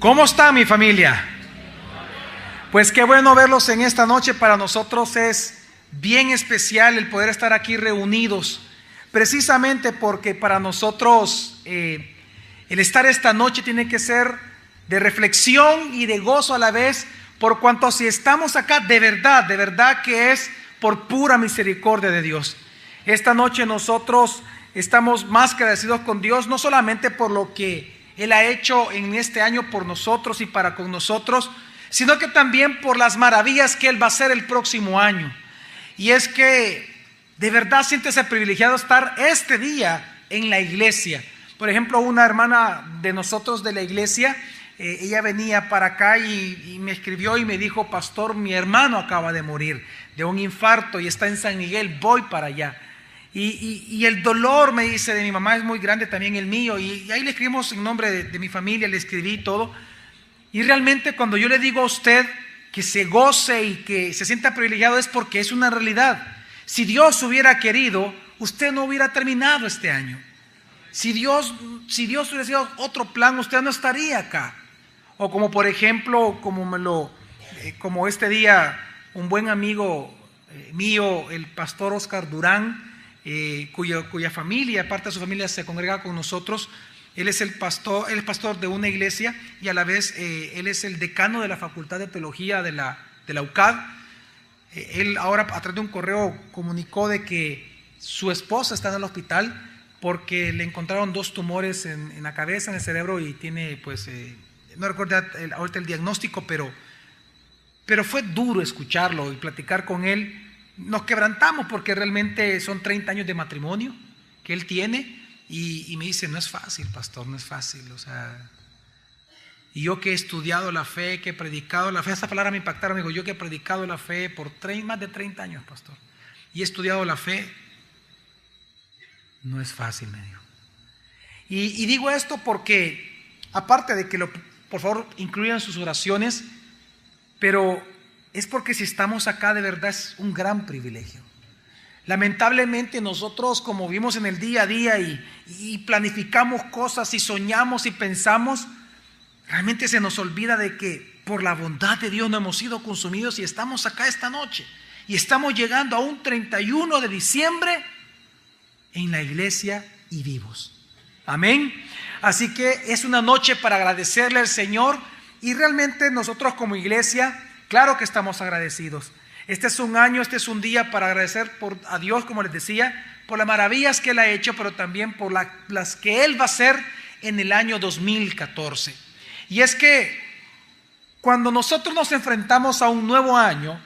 ¿Cómo está mi familia? Pues qué bueno verlos en esta noche. Para nosotros es bien especial el poder estar aquí reunidos, precisamente porque para nosotros el estar esta noche tiene que ser de reflexión y de gozo a la vez, por cuanto si estamos acá de verdad que es por pura misericordia de Dios. Esta noche nosotros estamos más que agradecidos con Dios, no solamente por lo que Él ha hecho en este año por nosotros y para con nosotros, sino que también por las maravillas que Él va a hacer el próximo año. Y es que de verdad siéntese privilegiado estar este día en la iglesia. Por ejemplo, una hermana de nosotros de la iglesia, ella venía para acá y me escribió y me dijo: pastor, mi hermano acaba de morir de un infarto y está en San Miguel, voy para allá. Y el dolor, me dice, de mi mamá es muy grande, también el mío. Y ahí le escribimos en nombre de mi familia, le escribí todo. Y realmente cuando yo le digo a usted que se goce y que se sienta privilegiado, es porque es una realidad. Si Dios hubiera querido, usted no hubiera terminado este año. Si Dios hubiera sido otro plan, usted no estaría acá. O como por ejemplo, como este día, un buen amigo mío, el pastor Oscar Durán, cuya familia, parte de su familia se congrega con nosotros. Él es pastor de una iglesia y a la vez él es el decano de la Facultad de Teología de la UCAD. Él ahora, a través de un correo, comunicó de que su esposa está en el hospital porque le encontraron 2 tumores en la cabeza, en el cerebro, y tiene, pues, no recuerdo ahorita el diagnóstico, pero fue duro escucharlo y platicar con él. Nos quebrantamos porque realmente son 30 años de matrimonio que él tiene y me dice: no es fácil, pastor, no es fácil. O sea, y yo que he estudiado la fe, que he predicado la fe, esa palabra me impactaron. Me dijo: yo que he predicado la fe por más de 30 años, pastor, y he estudiado la fe, no es fácil, me dijo. Y digo esto porque, aparte de que por favor incluyan sus oraciones, pero es porque si estamos acá de verdad es un gran privilegio. Lamentablemente nosotros, como vivimos en el día a día y planificamos cosas y soñamos y pensamos, realmente se nos olvida de que por la bondad de Dios no hemos sido consumidos y estamos acá esta noche. Y estamos llegando a un 31 de diciembre en la iglesia y vivos. Amén. Así que es una noche para agradecerle al Señor, y realmente nosotros como iglesia, claro que estamos agradecidos. Este es un día para agradecer a Dios, como les decía, por las maravillas que Él ha hecho, pero también por las que Él va a hacer en el año 2014. Y es que cuando nosotros nos enfrentamos a un nuevo año,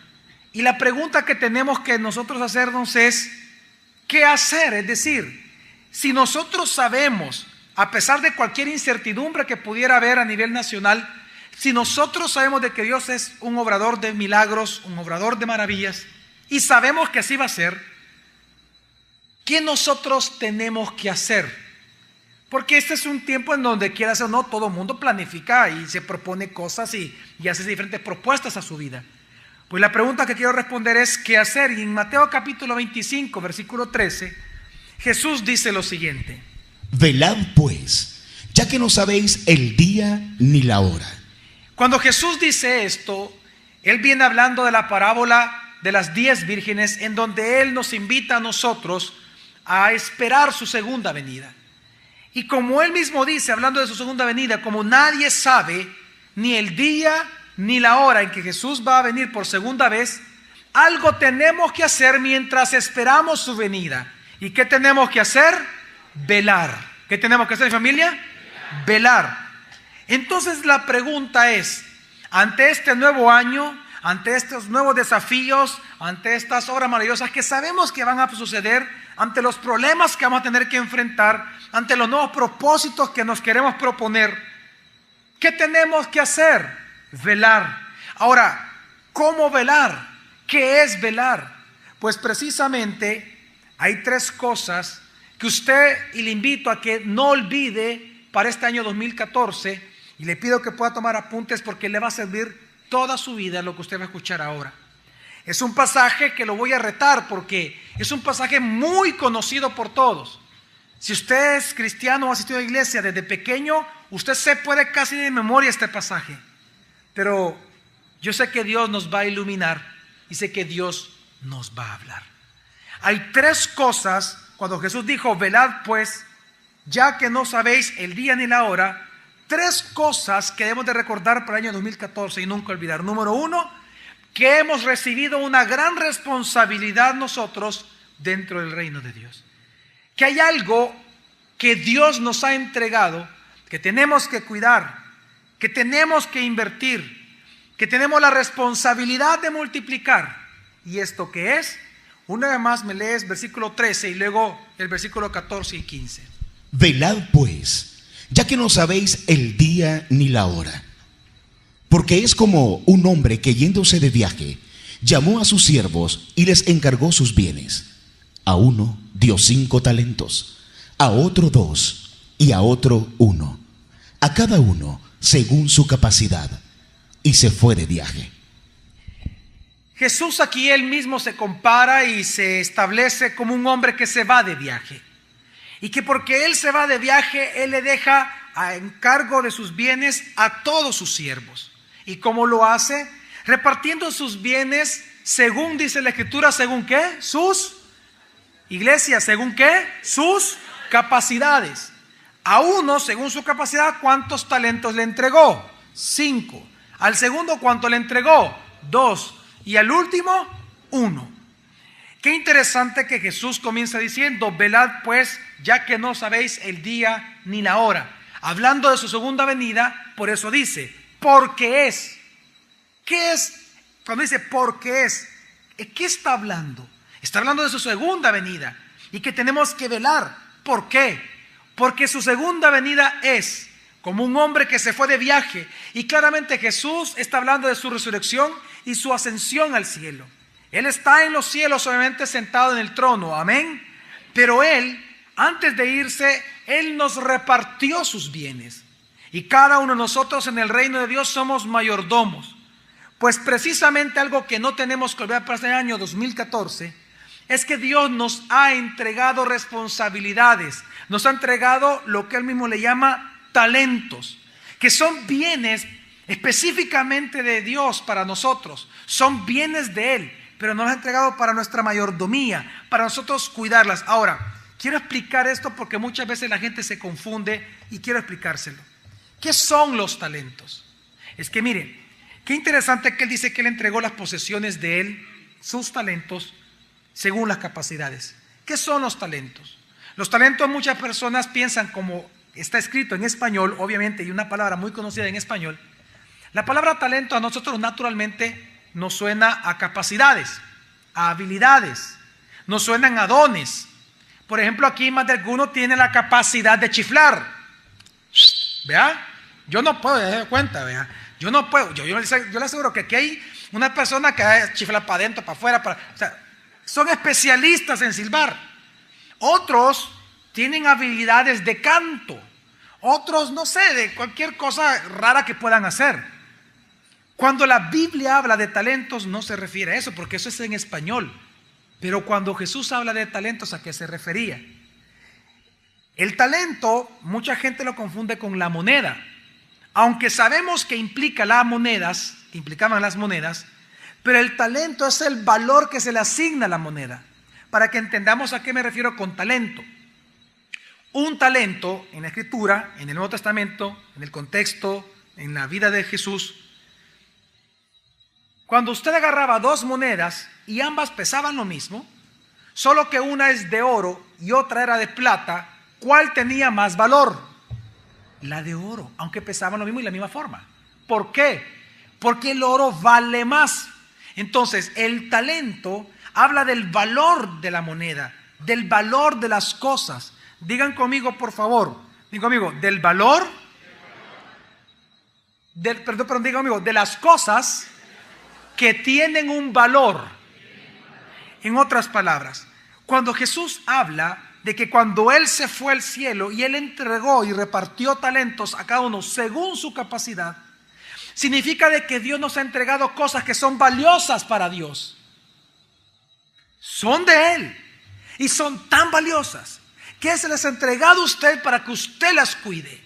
y la pregunta que tenemos que nosotros hacernos es: ¿qué hacer? Es decir, si nosotros sabemos, a pesar de cualquier incertidumbre que pudiera haber a nivel nacional, si nosotros sabemos de que Dios es un obrador de milagros, un obrador de maravillas, y sabemos que así va a ser, ¿qué nosotros tenemos que hacer? Porque este es un tiempo en donde, quieras o no, todo el mundo planifica y se propone cosas y hace diferentes propuestas a su vida. Pues la pregunta que quiero responder es: ¿qué hacer? Y en Mateo capítulo 25, versículo 13, Jesús dice lo siguiente: velad pues, ya que no sabéis el día ni la hora. Cuando Jesús dice esto, Él viene hablando de la parábola de las 10 vírgenes, en donde Él nos invita a nosotros a esperar su segunda venida. Y como Él mismo dice, hablando de su segunda venida, como nadie sabe ni el día ni la hora en que Jesús va a venir por segunda vez, algo tenemos que hacer mientras esperamos su venida. ¿Y qué tenemos que hacer? Velar. ¿Qué tenemos que hacer, familia? Velar. Entonces la pregunta es: ante este nuevo año, ante estos nuevos desafíos, ante estas obras maravillosas que sabemos que van a suceder, ante los problemas que vamos a tener que enfrentar, ante los nuevos propósitos que nos queremos proponer, ¿qué tenemos que hacer? Velar. Ahora, ¿cómo velar? ¿Qué es velar? Pues precisamente hay 3 cosas que usted, y le invito a que no olvide para este año 2014, y le pido que pueda tomar apuntes porque le va a servir toda su vida lo que usted va a escuchar ahora. Es un pasaje que lo voy a retar porque es un pasaje muy conocido por todos. Si usted es cristiano o ha asistido a la iglesia desde pequeño, usted se puede casi de memoria este pasaje. Pero yo sé que Dios nos va a iluminar y sé que Dios nos va a hablar. Hay tres cosas cuando Jesús dijo, velad pues, ya que no sabéis el día ni la hora. Tres cosas que debemos de recordar para el año 2014 y nunca olvidar. Número uno, que hemos recibido una gran responsabilidad nosotros dentro del reino de Dios. Que hay algo que Dios nos ha entregado, que tenemos que cuidar, que tenemos que invertir, que tenemos la responsabilidad de multiplicar. ¿Y esto qué es? Una vez más me lees versículo 13 y luego el versículo 14 y 15. Velad pues, ya que no sabéis el día ni la hora. Porque es como un hombre que yéndose de viaje, llamó a sus siervos y les encargó sus bienes. A uno dio 5 talentos, a otro 2 y a otro 1, a cada uno según su capacidad, y se fue de viaje. Jesús aquí él mismo se compara y se establece como un hombre que se va de viaje. Y que porque él se va de viaje, él le deja a encargo de sus bienes a todos sus siervos. ¿Y cómo lo hace? Repartiendo sus bienes según dice la Escritura, ¿según qué? Sus iglesias, ¿según qué? Sus capacidades. A uno, según su capacidad, ¿cuántos talentos le entregó? 5. Al segundo, ¿cuánto le entregó? 2. Y al último, 1. Qué interesante que Jesús comienza diciendo, velad pues, ya que no sabéis el día ni la hora. Hablando de su segunda venida, por eso dice, porque es. ¿Qué es? Cuando dice porque es, ¿qué está hablando? Está hablando de su segunda venida y que tenemos que velar. ¿Por qué? Porque su segunda venida es como un hombre que se fue de viaje y claramente Jesús está hablando de su resurrección y su ascensión al cielo. Él está en los cielos obviamente sentado en el trono, amén. Pero Él, antes de irse, Él nos repartió sus bienes. Y cada uno de nosotros en el reino de Dios somos mayordomos. Pues precisamente algo que no tenemos que olvidar para este año 2014 es que Dios nos ha entregado responsabilidades, nos ha entregado lo que Él mismo le llama talentos, que son bienes específicamente de Dios para nosotros, son bienes de Él, pero nos ha entregado para nuestra mayordomía, para nosotros cuidarlas. Ahora, quiero explicar esto porque muchas veces la gente se confunde y quiero explicárselo. ¿Qué son los talentos? Es que miren, qué interesante que Él dice que Él entregó las posesiones de Él, sus talentos, según las capacidades. ¿Qué son los talentos? Los talentos muchas personas piensan como está escrito en español, obviamente, y una palabra muy conocida en español. La palabra talento a nosotros naturalmente nos suena a capacidades, a habilidades, nos suenan a dones. Por ejemplo, aquí más de alguno tiene la capacidad de chiflar. ¿Vea? Yo no puedo, ya se da cuenta, ¿vea? Yo no puedo, yo le aseguro que aquí hay una persona que chifla para adentro, para afuera, o sea, son especialistas en silbar. Otros tienen habilidades de canto. Otros, no sé, de cualquier cosa rara que puedan hacer. Cuando la Biblia habla de talentos no se refiere a eso, porque eso es en español. Pero cuando Jesús habla de talentos, ¿a qué se refería? El talento, mucha gente lo confunde con la moneda. Aunque sabemos que implica las monedas, que implicaban las monedas, pero el talento es el valor que se le asigna a la moneda. Para que entendamos a qué me refiero con talento. Un talento en la Escritura, en el Nuevo Testamento, en el contexto, en la vida de Jesús, cuando usted agarraba 2 monedas y ambas pesaban lo mismo, solo que una es de oro y otra era de plata, ¿cuál tenía más valor? La de oro, aunque pesaban lo mismo y la misma forma. ¿Por qué? Porque el oro vale más. Entonces, el talento habla del valor de la moneda, del valor de las cosas. Digan conmigo, por favor, digan conmigo, del valor, digan conmigo, de las cosas que tienen un valor. En otras palabras, cuando Jesús habla de que cuando Él se fue al cielo y Él entregó y repartió talentos a cada uno según su capacidad, significa de que Dios nos ha entregado cosas que son valiosas para Dios. Son de Él y son tan valiosas que se les ha entregado a usted para que usted las cuide.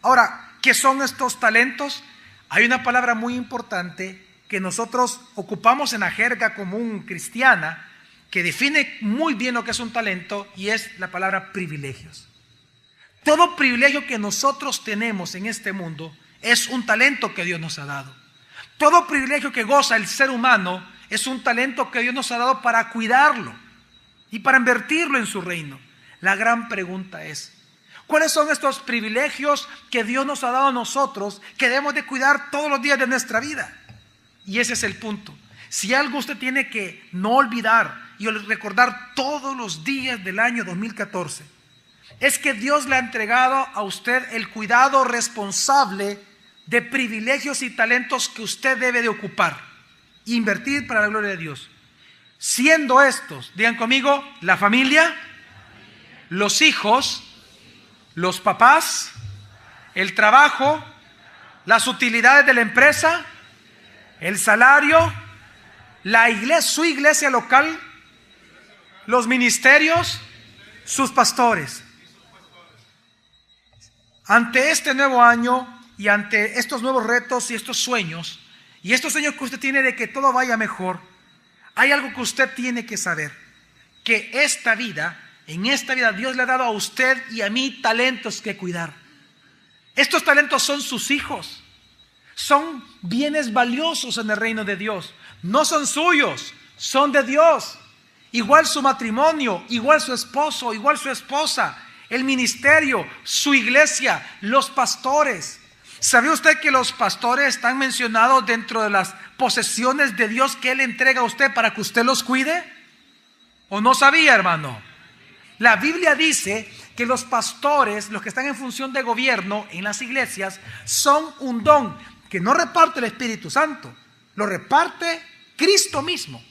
Ahora, ¿qué son estos talentos? Hay una palabra muy importante que nosotros ocupamos en la jerga común cristiana, que define muy bien lo que es un talento, y es la palabra privilegios. Todo privilegio que nosotros tenemos en este mundo es un talento que Dios nos ha dado. Todo privilegio que goza el ser humano es un talento que Dios nos ha dado para cuidarlo y para invertirlo en su reino. La gran pregunta es, ¿cuáles son estos privilegios que Dios nos ha dado a nosotros que debemos de cuidar todos los días de nuestra vida? Y ese es el punto. Si algo usted tiene que no olvidar y recordar todos los días del año 2014, es que Dios le ha entregado a usted el cuidado responsable de privilegios y talentos que usted debe de ocupar e invertir para la gloria de Dios. Siendo estos, digan conmigo, la familia, los hijos, los papás, el trabajo, las utilidades de la empresa, el salario, la iglesia, su iglesia local, los ministerios, sus pastores. Ante este nuevo año y ante estos nuevos retos y estos sueños que usted tiene de que todo vaya mejor, hay algo que usted tiene que saber, que en esta vida Dios le ha dado a usted y a mí talentos que cuidar. Estos talentos son sus hijos, son bienes valiosos en el reino de Dios, no son suyos, son de Dios. Igual su matrimonio, igual su esposo, igual su esposa, el ministerio, su iglesia, los pastores. ¿Sabía usted que los pastores están mencionados dentro de las posesiones de Dios que Él entrega a usted para que usted los cuide? ¿O no sabía, hermano? La Biblia dice que los pastores, los que están en función de gobierno en las iglesias, son un don que no reparte el Espíritu Santo, lo reparte Cristo mismo.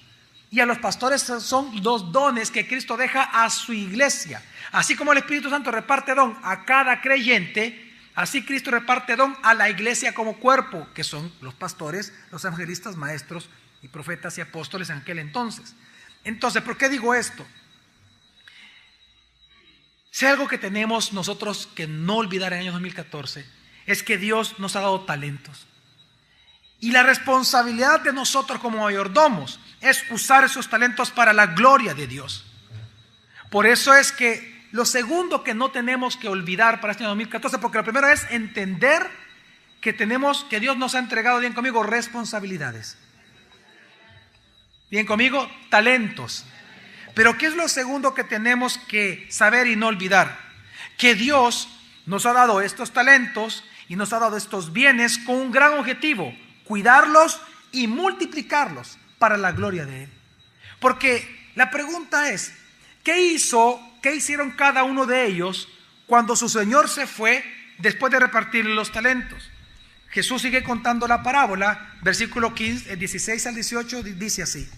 Y a los pastores son dos dones que Cristo deja a su iglesia. Así como el Espíritu Santo reparte don a cada creyente, así Cristo reparte don a la iglesia como cuerpo, que son los pastores, los evangelistas, maestros y profetas y apóstoles en aquel entonces. Entonces, ¿por qué digo esto? Si hay algo que tenemos nosotros que no olvidar en el año 2014, es que Dios nos ha dado talentos. Y la responsabilidad de nosotros como mayordomos es usar esos talentos para la gloria de Dios. Por eso es que lo segundo que no tenemos que olvidar para este año 2014, porque lo primero es entender que Dios nos ha entregado, bien conmigo, responsabilidades. Bien conmigo, talentos. Pero ¿qué es lo segundo que tenemos que saber y no olvidar? Que Dios nos ha dado estos talentos y nos ha dado estos bienes con un gran objetivo: cuidarlos y multiplicarlos para la gloria de Él. Porque la pregunta es, ¿qué hicieron cada uno de ellos cuando su Señor se fue después de repartirle los talentos? Jesús sigue contando la parábola, versículo 15, 16 al 18, dice así.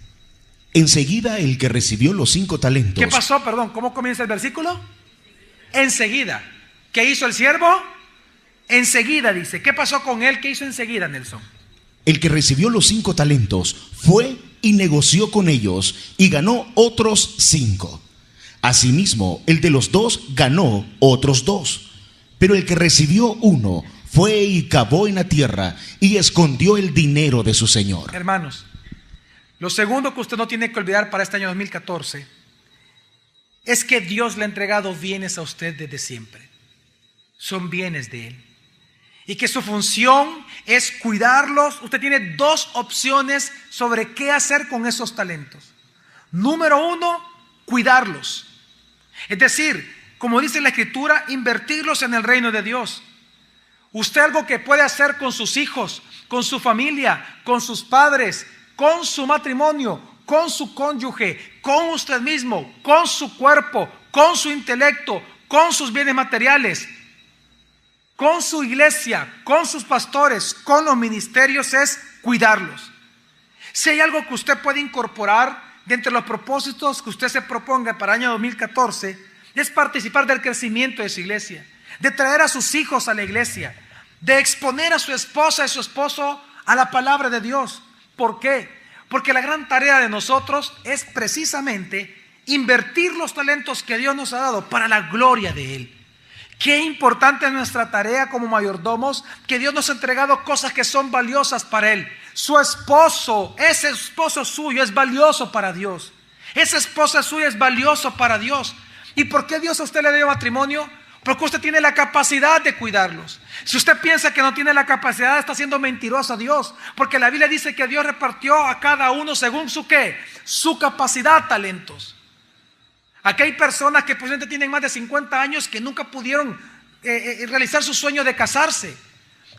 Enseguida el que recibió los 5 talentos. ¿Qué pasó? Perdón, ¿cómo comienza el versículo? Enseguida. ¿Qué hizo el siervo? Enseguida dice. ¿Qué pasó con él? ¿Qué hizo enseguida, Nelson? El que recibió los 5 talentos fue y negoció con ellos y ganó otros 5. Asimismo, el de los 2 ganó otros 2. Pero el que recibió 1 fue y cavó en la tierra y escondió el dinero de su señor. Hermanos, lo segundo que usted no tiene que olvidar para este año 2014 es que Dios le ha entregado bienes a usted desde siempre. Son bienes de Él. Y que su función es cuidarlos. Usted tiene 2 opciones sobre qué hacer con esos talentos. Número 1, cuidarlos. Es decir, como dice la Escritura, invertirlos en el reino de Dios. Usted algo que puede hacer con sus hijos, con su familia, con sus padres, con su matrimonio, con su cónyuge, con usted mismo, con su cuerpo, con su intelecto, con sus bienes materiales, con su iglesia, con sus pastores, con los ministerios, es cuidarlos. Si hay algo que usted puede incorporar dentro de los propósitos que usted se proponga para el año 2014, es participar del crecimiento de su iglesia, de traer a sus hijos a la iglesia, de exponer a su esposa y su esposo a la palabra de Dios. ¿Por qué? Porque la gran tarea de nosotros es precisamente invertir los talentos que Dios nos ha dado para la gloria de Él. Qué importante es nuestra tarea como mayordomos, que Dios nos ha entregado cosas que son valiosas para Él. Su esposo, ese esposo suyo es valioso para Dios. Esa esposa suya es valioso para Dios. ¿Y por qué Dios a usted le dio matrimonio? Porque usted tiene la capacidad de cuidarlos. Si usted piensa que no tiene la capacidad, está siendo mentiroso a Dios. Porque la Biblia dice que Dios repartió a cada uno según su ¿qué? Su capacidad, talentos. Aquí hay personas que posiblemente tienen más de 50 años que nunca pudieron realizar su sueño de casarse.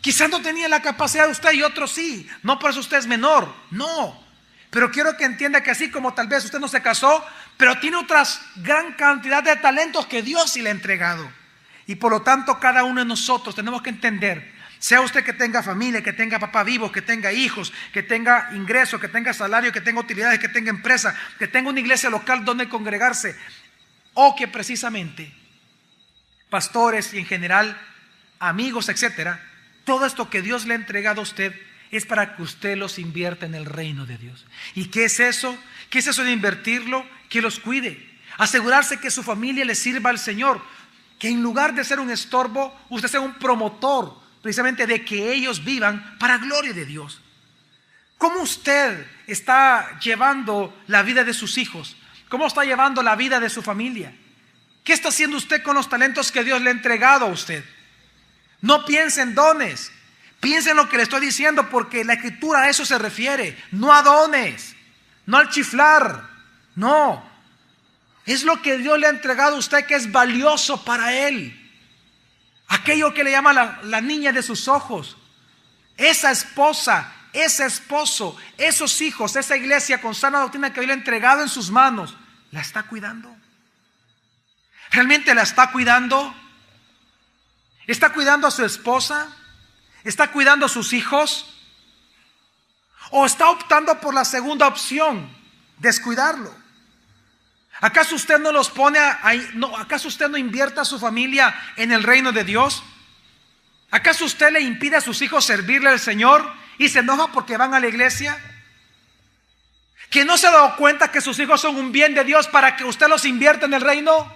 Quizás no tenían la capacidad de usted y otros sí. No por eso usted es menor, no. Pero quiero que entienda que así como tal vez usted no se casó, pero tiene otras gran cantidad de talentos que Dios sí le ha entregado. Y por lo tanto cada uno de nosotros tenemos que entender, sea usted que tenga familia, que tenga papá vivo, que tenga hijos, que tenga ingresos, que tenga salario, que tenga utilidades, que tenga empresa, que tenga una iglesia local donde congregarse, o que precisamente pastores y en general amigos, etcétera, todo esto que Dios le ha entregado a usted es para que usted los invierta en el reino de Dios. ¿Y qué es eso? ¿Qué es eso de invertirlo? Que los cuide, asegurarse que su familia le sirva al Señor, que en lugar de ser un estorbo, usted sea un promotor precisamente de que ellos vivan para gloria de Dios. ¿Cómo usted está llevando la vida de sus hijos? ¿Cómo está llevando la vida de su familia? ¿Qué está haciendo usted con los talentos que Dios le ha entregado a usted? No piense en dones, piense en lo que le estoy diciendo, porque la Escritura a eso se refiere, no a dones, no al chiflar, no. Es lo que Dios le ha entregado a usted que es valioso para Él. Aquello que le llama la niña de sus ojos. Esa esposa, ese esposo, esos hijos, esa iglesia con sana doctrina que Dios le ha entregado en sus manos, ¿la está cuidando? ¿Realmente la está cuidando? ¿Está cuidando a su esposa? ¿Está cuidando a sus hijos? ¿O está optando por la segunda opción, descuidarlo? ¿Acaso usted no los pone ahí? No, ¿acaso usted no invierte a su familia en el reino de Dios? ¿Acaso usted le impide a sus hijos servirle al Señor y se enoja porque van a la iglesia? ¿Que no se ha dado cuenta que sus hijos son un bien de Dios para que usted los invierta en el reino?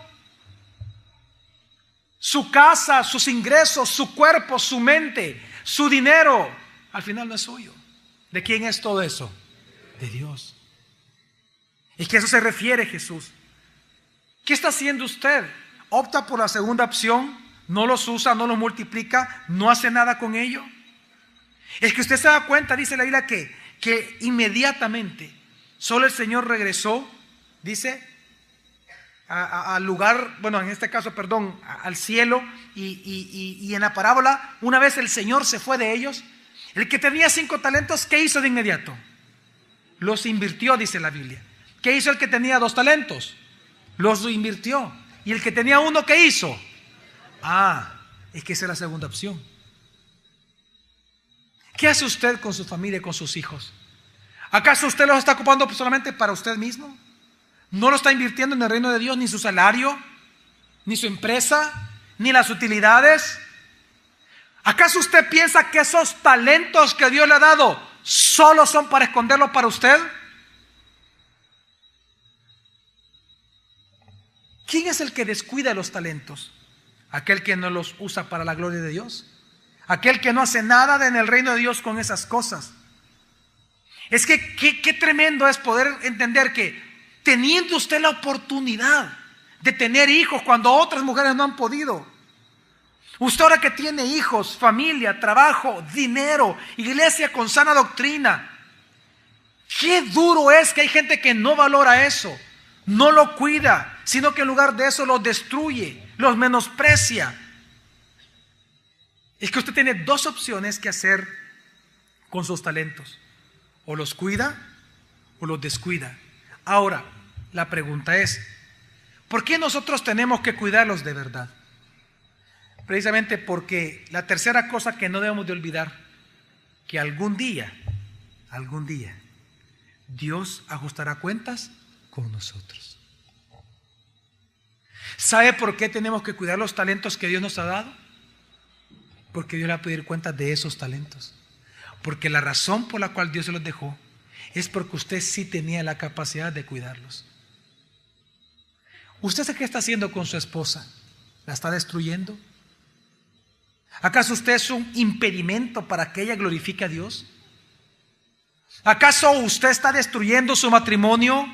Su casa, sus ingresos, su cuerpo, su mente, su dinero, al final no es suyo. ¿De quién es todo eso? De Dios. ¿Y que eso se refiere Jesús? ¿Qué está haciendo usted? ¿Opta por la segunda opción? ¿No los usa, no los multiplica, no hace nada con ello? Es que usted se da cuenta, dice la Biblia, que inmediatamente solo el Señor regresó, dice, al lugar, bueno, en este caso, perdón, al cielo, y en la parábola, una vez el Señor se fue de ellos, el que tenía 5 talentos, ¿qué hizo de inmediato? Los invirtió, dice la Biblia. ¿Qué hizo el que tenía 2 talentos? Los invirtió. ¿Y el que tenía 1 qué hizo? Es que esa es la segunda opción. ¿Qué hace usted con su familia y con sus hijos? ¿Acaso usted los está ocupando solamente para usted mismo? ¿No lo está invirtiendo en el reino de Dios, ni su salario, ni su empresa, ni las utilidades? ¿Acaso usted piensa que esos talentos que Dios le ha dado solo son para esconderlos para usted? ¿Quién es el que descuida los talentos? Aquel que no los usa para la gloria de Dios. Aquel que no hace nada en el reino de Dios con esas cosas. Es que qué tremendo es poder entender que teniendo usted la oportunidad de tener hijos cuando otras mujeres no han podido. Usted ahora que tiene hijos, familia, trabajo, dinero, iglesia con sana doctrina. Qué duro es que hay gente que no valora eso. No lo cuida, sino que en lugar de eso los destruye, los menosprecia. Es que usted tiene 2 opciones que hacer con sus talentos. O los cuida o los descuida. Ahora, la pregunta es, ¿por qué nosotros tenemos que cuidarlos de verdad? Precisamente porque la tercera cosa que no debemos de olvidar, que algún día, Dios ajustará cuentas con nosotros. ¿Sabe por qué tenemos que cuidar los talentos que Dios nos ha dado? Porque Dios le va a pedir cuentas de esos talentos. Porque la razón por la cual Dios se los dejó es porque usted sí tenía la capacidad de cuidarlos. ¿Usted sabe qué está haciendo con su esposa? ¿La está destruyendo? ¿Acaso usted es un impedimento para que ella glorifique a Dios? ¿Acaso usted está destruyendo su matrimonio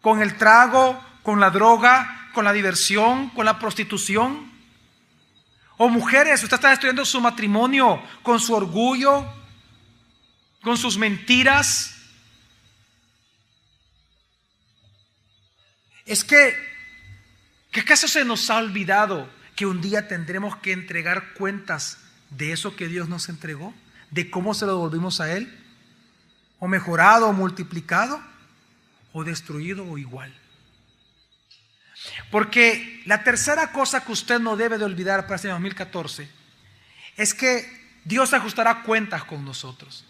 con el trago, con la droga, con la diversión, con la prostitución? ¿O mujeres, usted está destruyendo su matrimonio con su orgullo, con sus mentiras? Es que ¿acaso se nos ha olvidado que un día tendremos que entregar cuentas de eso que Dios nos entregó? ¿De cómo se lo devolvimos a Él? ¿O mejorado, o multiplicado, o destruido, o igual? Porque la tercera cosa que usted no debe de olvidar para este 2014 es que Dios ajustará cuentas con nosotros.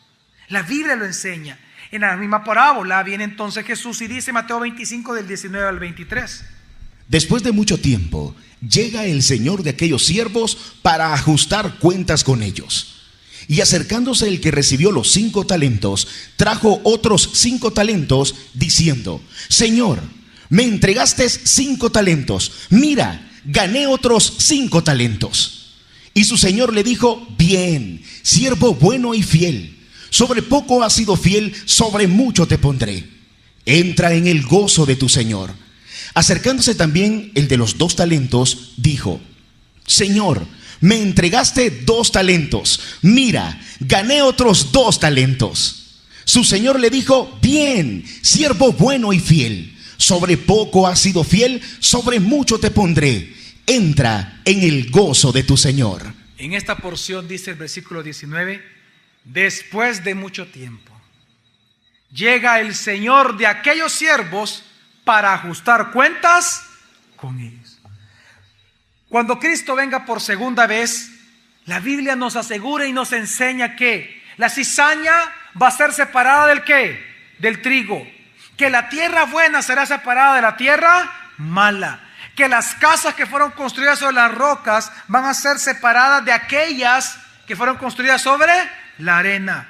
La Biblia lo enseña. En la misma parábola viene entonces Jesús y dice, Mateo 25 del 19 al 23. Después de mucho tiempo, llega el señor de aquellos siervos para ajustar cuentas con ellos. Y acercándose el que recibió los 5 talentos, trajo otros 5 talentos, diciendo: Señor, me entregaste 5 talentos. Mira, gané otros 5 talentos. Y su señor le dijo: Bien, siervo bueno y fiel. Sobre poco has sido fiel, sobre mucho te pondré. Entra en el gozo de tu señor. Acercándose también el de los 2 talentos, dijo: Señor, me entregaste 2 talentos. Mira, gané otros 2 talentos. Su señor le dijo: Bien, siervo bueno y fiel. Sobre poco has sido fiel, sobre mucho te pondré. Entra en el gozo de tu señor. En esta porción dice el versículo 19: después de mucho tiempo, llega el Señor de aquellos siervos para ajustar cuentas con ellos. Cuando Cristo venga por segunda vez, la Biblia nos asegura y nos enseña que la cizaña va a ser separada ¿del qué? Del trigo. Que la tierra buena será separada de la tierra mala. Que las casas que fueron construidas sobre las rocas van a ser separadas de aquellas que fueron construidas sobre la arena.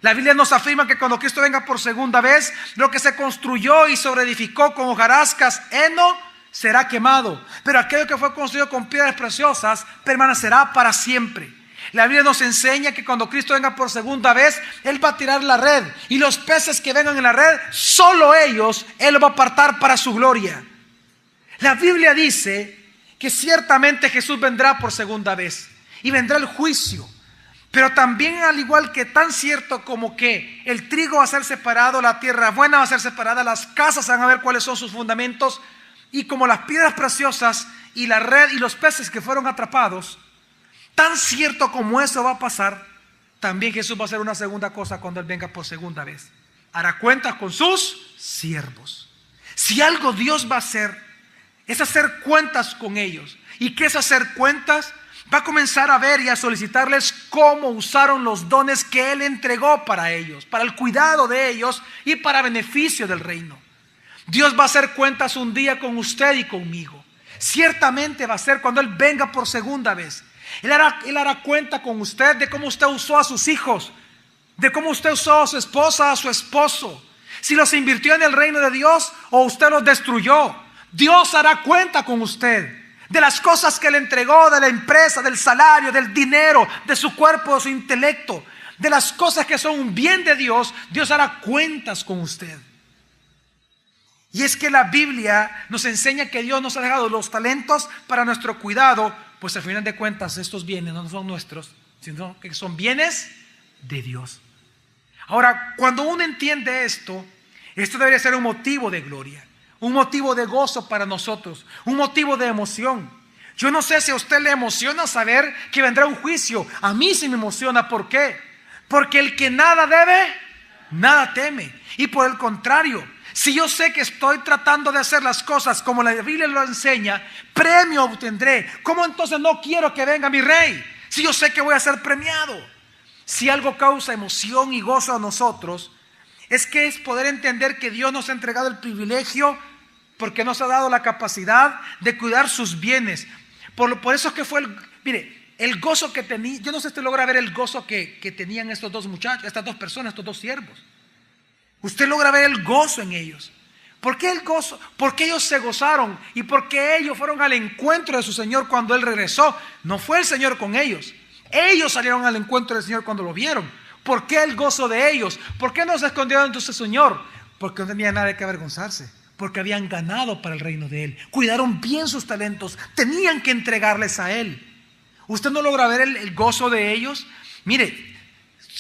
La Biblia nos afirma que cuando Cristo venga por segunda vez, lo que se construyó y sobreedificó con hojarascas, heno, será quemado. Pero aquello que fue construido con piedras preciosas permanecerá para siempre. La Biblia nos enseña que cuando Cristo venga por segunda vez, Él va a tirar la red. Y los peces que vengan en la red, solo ellos, Él los va a apartar para su gloria. La Biblia dice que ciertamente Jesús vendrá por segunda vez. Y vendrá el juicio. Pero también, al igual que tan cierto como que el trigo va a ser separado, la tierra buena va a ser separada, las casas van a ver cuáles son sus fundamentos, y como las piedras preciosas y la red y los peces que fueron atrapados, tan cierto como eso va a pasar, también Jesús va a hacer una segunda cosa cuando Él venga por segunda vez. Hará cuentas con sus siervos. Si algo Dios va a hacer, es hacer cuentas con ellos. ¿Y qué es hacer cuentas? Va a comenzar a ver y a solicitarles cómo usaron los dones que Él entregó para ellos, para el cuidado de ellos y para beneficio del reino. Dios va a hacer cuentas un día con usted y conmigo. Ciertamente va a ser cuando Él venga por segunda vez. Él hará cuenta con usted de cómo usted usó a sus hijos, de cómo usted usó a su esposa, a su esposo, si los invirtió en el reino de Dios o usted los destruyó. Dios hará cuenta con usted de las cosas que le entregó, de la empresa, del salario, del dinero, de su cuerpo, de su intelecto, de las cosas que son un bien de Dios. Dios hará cuentas con usted. Y es que la Biblia nos enseña que Dios nos ha dejado los talentos para nuestro cuidado, pues al final de cuentas estos bienes no son nuestros, sino que son bienes de Dios. Ahora, cuando uno entiende esto debería ser un motivo de gloria, un motivo de gozo para nosotros, un motivo de emoción. Yo no sé si a usted le emociona saber que vendrá un juicio. A mí sí me emociona. ¿Por qué? Porque el que nada debe, nada teme. Y por el contrario, si yo sé que estoy tratando de hacer las cosas como la Biblia lo enseña, premio obtendré. ¿Cómo entonces no quiero que venga mi rey? Si yo sé que voy a ser premiado. Si algo causa emoción y gozo a nosotros, es poder entender que Dios nos ha entregado el privilegio, porque nos ha dado la capacidad de cuidar sus bienes. Por eso es que fue el gozo que tenía. Yo no sé si usted logra ver el gozo que tenían estos dos muchachos, estas dos personas, estos dos siervos. Usted logra ver el gozo en ellos. ¿Por qué el gozo? Porque ellos se gozaron y porque ellos fueron al encuentro de su Señor cuando Él regresó. No fue el Señor con ellos. Ellos salieron al encuentro del Señor cuando lo vieron. ¿Por qué el gozo de ellos? ¿Por qué no se escondieron entonces el Señor? Porque no tenían nada que avergonzarse. Porque habían ganado para el reino de Él. Cuidaron bien sus talentos. Tenían que entregarles a Él. ¿Usted no logra ver el gozo de ellos? Mire,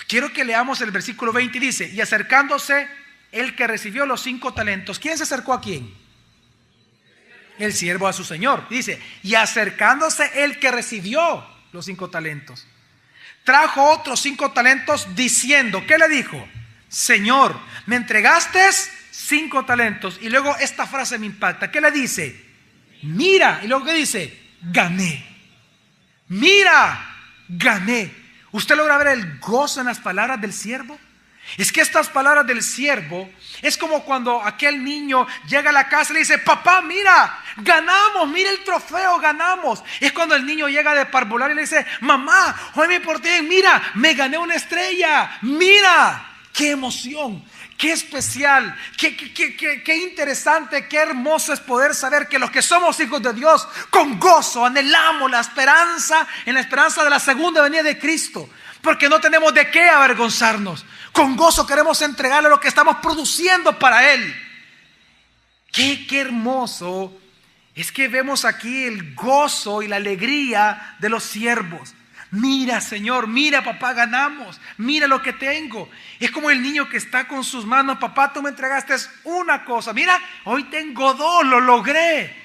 quiero que leamos el versículo 20 y dice: y acercándose el que recibió los 5 talentos. ¿Quién se acercó a quién? El siervo a su señor. Dice: y acercándose el que recibió los 5 talentos, trajo otros 5 talentos diciendo, ¿qué le dijo? Señor, me entregaste 5 talentos. Y luego esta frase me impacta. ¿Qué le dice? Mira. Y luego ¿qué dice? Gané. Mira, gané. ¿Usted logra ver el gozo en las palabras del siervo? Es que estas palabras del siervo es como cuando aquel niño llega a la casa y le dice: papá, mira, ganamos, mira el trofeo, ganamos. Es cuando el niño llega de parvular y le dice: mamá, hoy me porté bien, mira, me gané una estrella, mira. Qué emoción, qué especial, qué interesante, qué hermoso es poder saber que los que somos hijos de Dios, con gozo anhelamos la esperanza, en la esperanza de la segunda venida de Cristo. Porque no tenemos de qué avergonzarnos. Con gozo queremos entregarle lo que estamos produciendo para Él. Qué hermoso es que vemos aquí el gozo y la alegría de los siervos. Mira, Señor, mira, papá, ganamos. Mira lo que tengo. Es como el niño que está con sus manos: papá, tú me entregaste una cosa. Mira, hoy tengo 2, lo logré.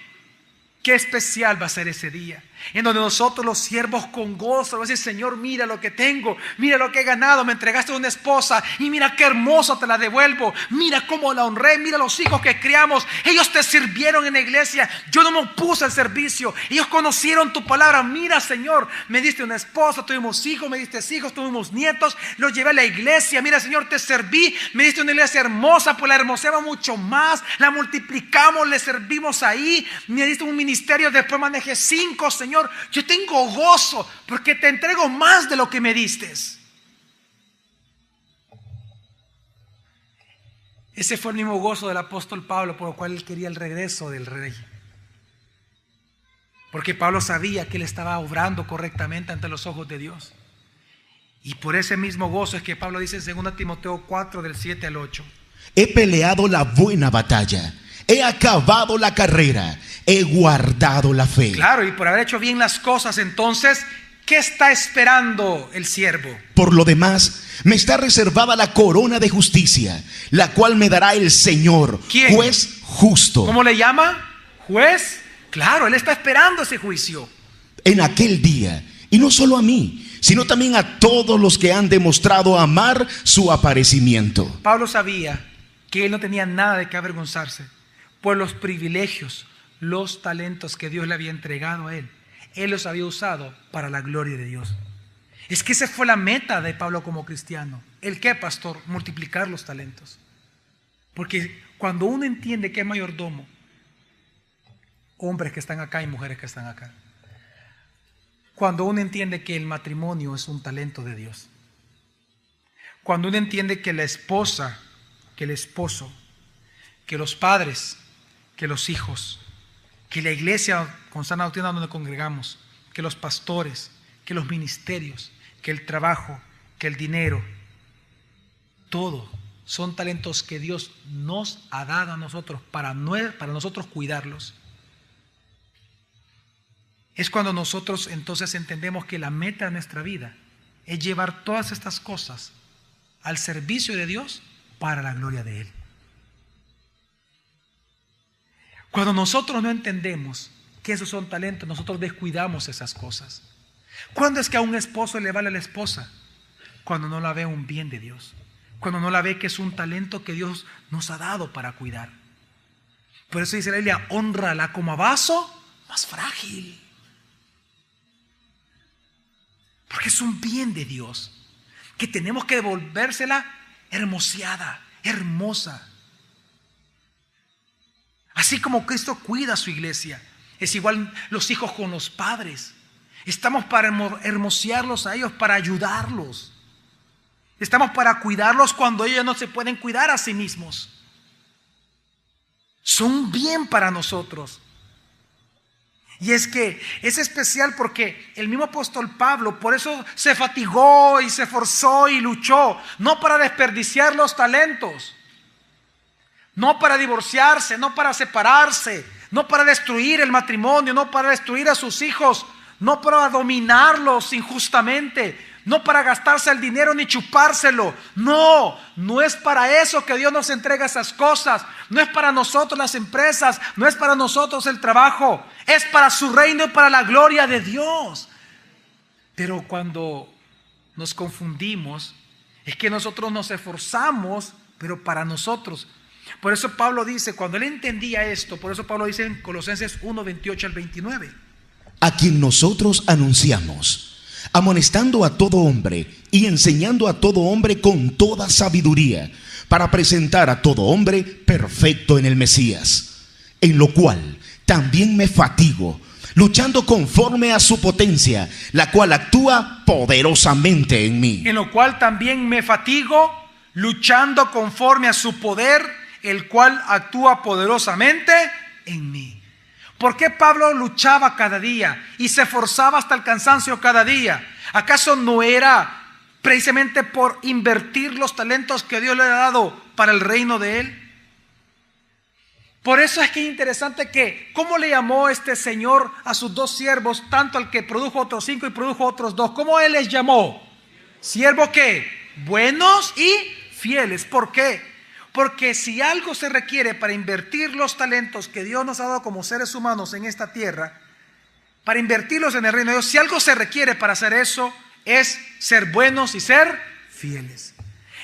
Qué especial va a ser ese día, en donde nosotros los siervos con gozo vamos a decir: Señor, mira lo que tengo, mira lo que he ganado, me entregaste una esposa y mira qué hermoso te la devuelvo, mira cómo la honré, mira los hijos que criamos, ellos te sirvieron en la iglesia, yo no me opuse al servicio, ellos conocieron tu palabra. Mira, Señor, me diste una esposa, tuvimos hijos, me diste hijos, tuvimos nietos, los llevé a la iglesia. Mira, Señor, te serví, me diste una iglesia hermosa, pues la hermoseamos mucho más, la multiplicamos, le servimos ahí, me diste un ministerio, después manejé 5, Señor, yo tengo gozo porque te entrego más de lo que me diste. Ese fue el mismo gozo del apóstol Pablo, por lo cual él quería el regreso del rey, porque Pablo sabía que él estaba obrando correctamente ante los ojos de Dios. Y por ese mismo gozo es que Pablo dice en 2 Timoteo 4 del 7 al 8: he peleado la buena batalla, he acabado la carrera, he guardado la fe. Claro, y por haber hecho bien las cosas, entonces, ¿qué está esperando el siervo? Por lo demás, me está reservada la corona de justicia, la cual me dará el Señor, ¿quién? Juez justo. ¿Cómo le llama? Juez. Claro, él está esperando ese juicio. En aquel día, y no solo a mí, sino también a todos los que han demostrado amar su aparecimiento. Pablo sabía que él no tenía nada de qué avergonzarse por los privilegios, los talentos que Dios le había entregado a él. Él los había usado para la gloria de Dios. Es que esa fue la meta de Pablo como cristiano. ¿El qué, pastor? Multiplicar los talentos. Porque cuando uno entiende que es mayordomo, hombres que están acá y mujeres que están acá, cuando uno entiende que el matrimonio es un talento de Dios, cuando uno entiende que la esposa, que el esposo, que los padres, que los hijos, que la iglesia con sana doctrina donde congregamos, que los pastores, que los ministerios, que el trabajo, que el dinero, todo son talentos que Dios nos ha dado a nosotros para nosotros cuidarlos. Es cuando nosotros entonces entendemos que la meta de nuestra vida es llevar todas estas cosas al servicio de Dios para la gloria de Él. Cuando nosotros no entendemos que esos son talentos, nosotros descuidamos esas cosas. ¿Cuándo es que a un esposo le vale a la esposa? Cuando no la ve un bien de Dios, cuando no la ve que es un talento que Dios nos ha dado para cuidar. Por eso dice la Biblia: hónrala como a vaso más frágil, porque es un bien de Dios que tenemos que devolvérsela hermoseada, hermosa. Así como Cristo cuida a su iglesia, es igual los hijos con los padres. Estamos para hermosearlos a ellos, para ayudarlos. Estamos para cuidarlos cuando ellos no se pueden cuidar a sí mismos. son bien para nosotros. Y es que es especial porque el mismo apóstol Pablo por eso se fatigó y se esforzó y luchó, no para desperdiciar los talentos, no para divorciarse, no para separarse, no para destruir el matrimonio, no para destruir a sus hijos, no para dominarlos injustamente, no para gastarse el dinero ni chupárselo. No, no es para eso que Dios nos entrega esas cosas. No es para nosotros las empresas, no es para nosotros el trabajo. Es para su reino y para la gloria de Dios. Pero cuando nos confundimos, es que nosotros nos esforzamos, pero para nosotros. Por eso Pablo dice, cuando él entendía esto, por eso Pablo dice en Colosenses 1, 28 al 29. A quien nosotros anunciamos, amonestando a todo hombre y enseñando a todo hombre con toda sabiduría, para presentar a todo hombre perfecto en el Mesías, en lo cual también me fatigo, luchando conforme a su potencia, la cual actúa poderosamente en mí. En lo cual también me fatigo, luchando conforme a su poder, el cual actúa poderosamente en mí. ¿Por qué Pablo luchaba cada día y se esforzaba hasta el cansancio cada día? ¿Acaso no era precisamente por invertir los talentos que Dios le ha dado para el reino de él? Por eso es que es interesante que ¿cómo le llamó este Señor a sus dos siervos, tanto al que produjo otros 5 y produjo otros 2? ¿Cómo él les llamó? ¿Siervos qué? Buenos y fieles. ¿Por qué? Porque si algo se requiere para invertir los talentos que Dios nos ha dado como seres humanos en esta tierra, para invertirlos en el reino de Dios, si algo se requiere para hacer eso, es ser buenos y ser fieles.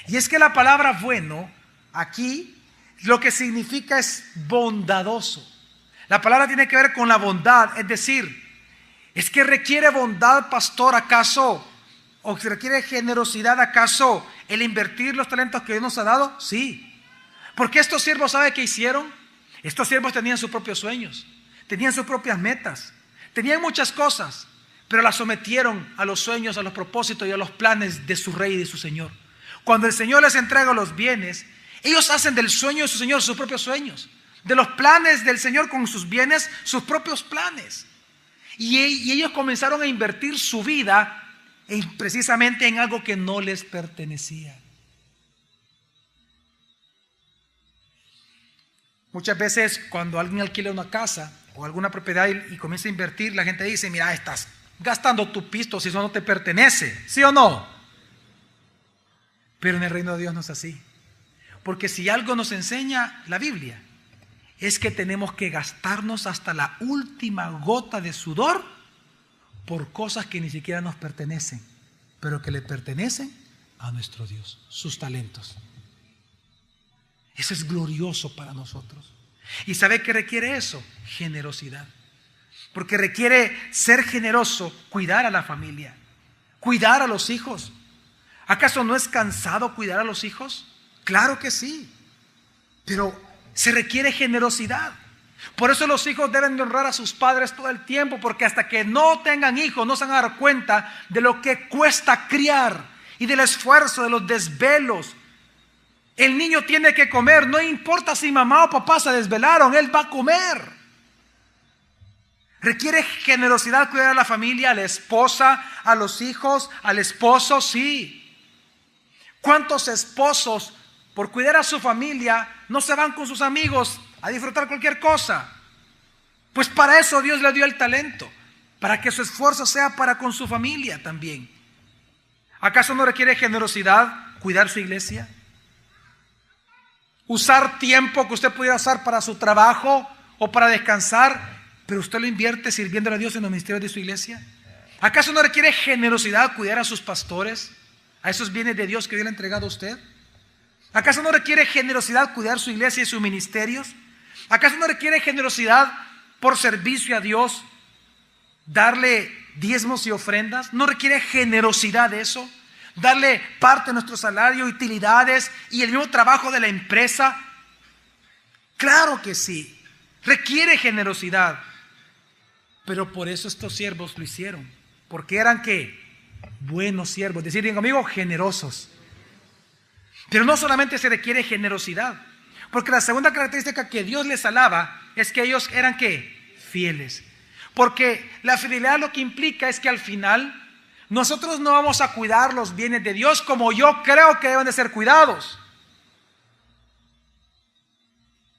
Y es que la palabra bueno aquí lo que significa es bondadoso. La palabra tiene que ver con la bondad, es decir, es que requiere bondad, pastor, ¿acaso? ¿O se requiere generosidad, acaso, el invertir los talentos que Dios nos ha dado? Sí. Porque estos siervos, ¿sabe qué hicieron? Estos siervos tenían sus propios sueños, tenían sus propias metas, tenían muchas cosas, pero las sometieron a los sueños, a los propósitos y a los planes de su rey y de su Señor. Cuando el Señor les entrega los bienes, ellos hacen del sueño de su Señor sus propios sueños, de los planes del Señor con sus bienes, sus propios planes. Y ellos comenzaron a invertir su vida precisamente en algo que no les pertenecía. Muchas veces cuando alguien alquila una casa o alguna propiedad y comienza a invertir, la gente dice, mira, estás gastando tu pisto si eso no te pertenece, ¿sí o no? Pero en el reino de Dios no es así. Porque si algo nos enseña la Biblia, es que tenemos que gastarnos hasta la última gota de sudor por cosas que ni siquiera nos pertenecen, pero que le pertenecen a nuestro Dios, sus talentos. Eso es glorioso para nosotros. ¿Y sabe qué requiere eso? Generosidad. Porque requiere ser generoso, cuidar a la familia, cuidar a los hijos. ¿Acaso no es cansado cuidar a los hijos? Claro que sí, pero se requiere generosidad. Por eso los hijos deben de honrar a sus padres todo el tiempo, porque hasta que no tengan hijos no se van a dar cuenta de lo que cuesta criar y del esfuerzo, de los desvelos. El niño tiene que comer, no importa si mamá o papá se desvelaron, él va a comer. Requiere generosidad cuidar a la familia, a la esposa, a los hijos, al esposo, sí. ¿Cuántos esposos por cuidar a su familia no se van con sus amigos a disfrutar cualquier cosa? Pues para eso Dios le dio el talento, para que su esfuerzo sea para con su familia también. ¿Acaso no requiere generosidad cuidar su iglesia? Usar tiempo que usted pudiera usar para su trabajo o para descansar, pero usted lo invierte sirviéndole a Dios en los ministerios de su iglesia. ¿Acaso no requiere generosidad cuidar a sus pastores, a esos bienes de Dios que Dios le ha entregado a usted? ¿Acaso no requiere generosidad cuidar su iglesia y sus ministerios? ¿Acaso no requiere generosidad por servicio a Dios, darle diezmos y ofrendas? ¿No requiere generosidad eso? Darle parte de nuestro salario, utilidades y el mismo trabajo de la empresa. Claro que sí, requiere generosidad. Pero por eso estos siervos lo hicieron, porque eran ¿qué? Buenos siervos, decir bien conmigo, generosos. Pero no solamente se requiere generosidad, Porque la segunda característica que Dios les alaba es que ellos eran ¿qué? Fieles. Porque la fidelidad lo que implica es que al final nosotros no vamos a cuidar los bienes de Dios como yo creo que deben de ser cuidados,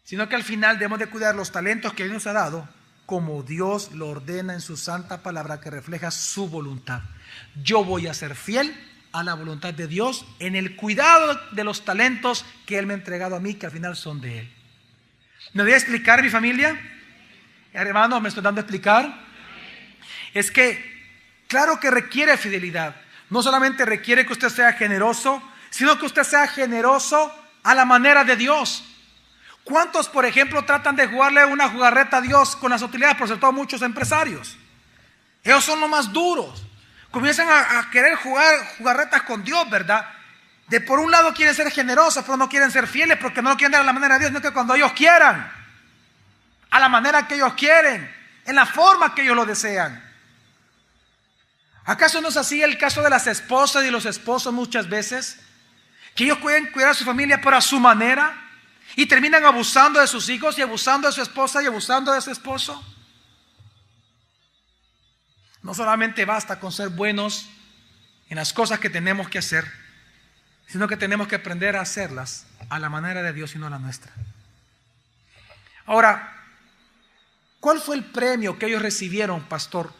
sino que al final debemos de cuidar los talentos que Dios nos ha dado como Dios lo ordena en su santa palabra, que refleja su voluntad. Yo voy a ser fiel a la voluntad de Dios en el cuidado de los talentos que Él me ha entregado a mí, que al final son de Él. ¿Me voy a explicar, mi familia? Hermanos, ¿me estoy dando a explicar? Es que claro que requiere fidelidad. No solamente requiere que usted sea generoso, sino que usted sea generoso a la manera de Dios. ¿Cuántos, por ejemplo, tratan de jugarle una jugarreta a Dios con las utilidades? Por sobre todo muchos empresarios. Ellos son los más duros. Comienzan a querer jugar jugarretas con Dios, ¿verdad? De por un lado quieren ser generosos, pero no quieren ser fieles porque no lo quieren dar a la manera de Dios, sino que cuando ellos quieran, a la manera que ellos quieren, en la forma que ellos lo desean. ¿Acaso no es así el caso de las esposas y los esposos muchas veces? Que ellos pueden cuidar a su familia pero a su manera y terminan abusando de sus hijos y abusando de su esposa y abusando de su esposo. No solamente basta con ser buenos en las cosas que tenemos que hacer, sino que tenemos que aprender a hacerlas a la manera de Dios y no a la nuestra. Ahora, ¿cuál fue el premio que ellos recibieron, pastor,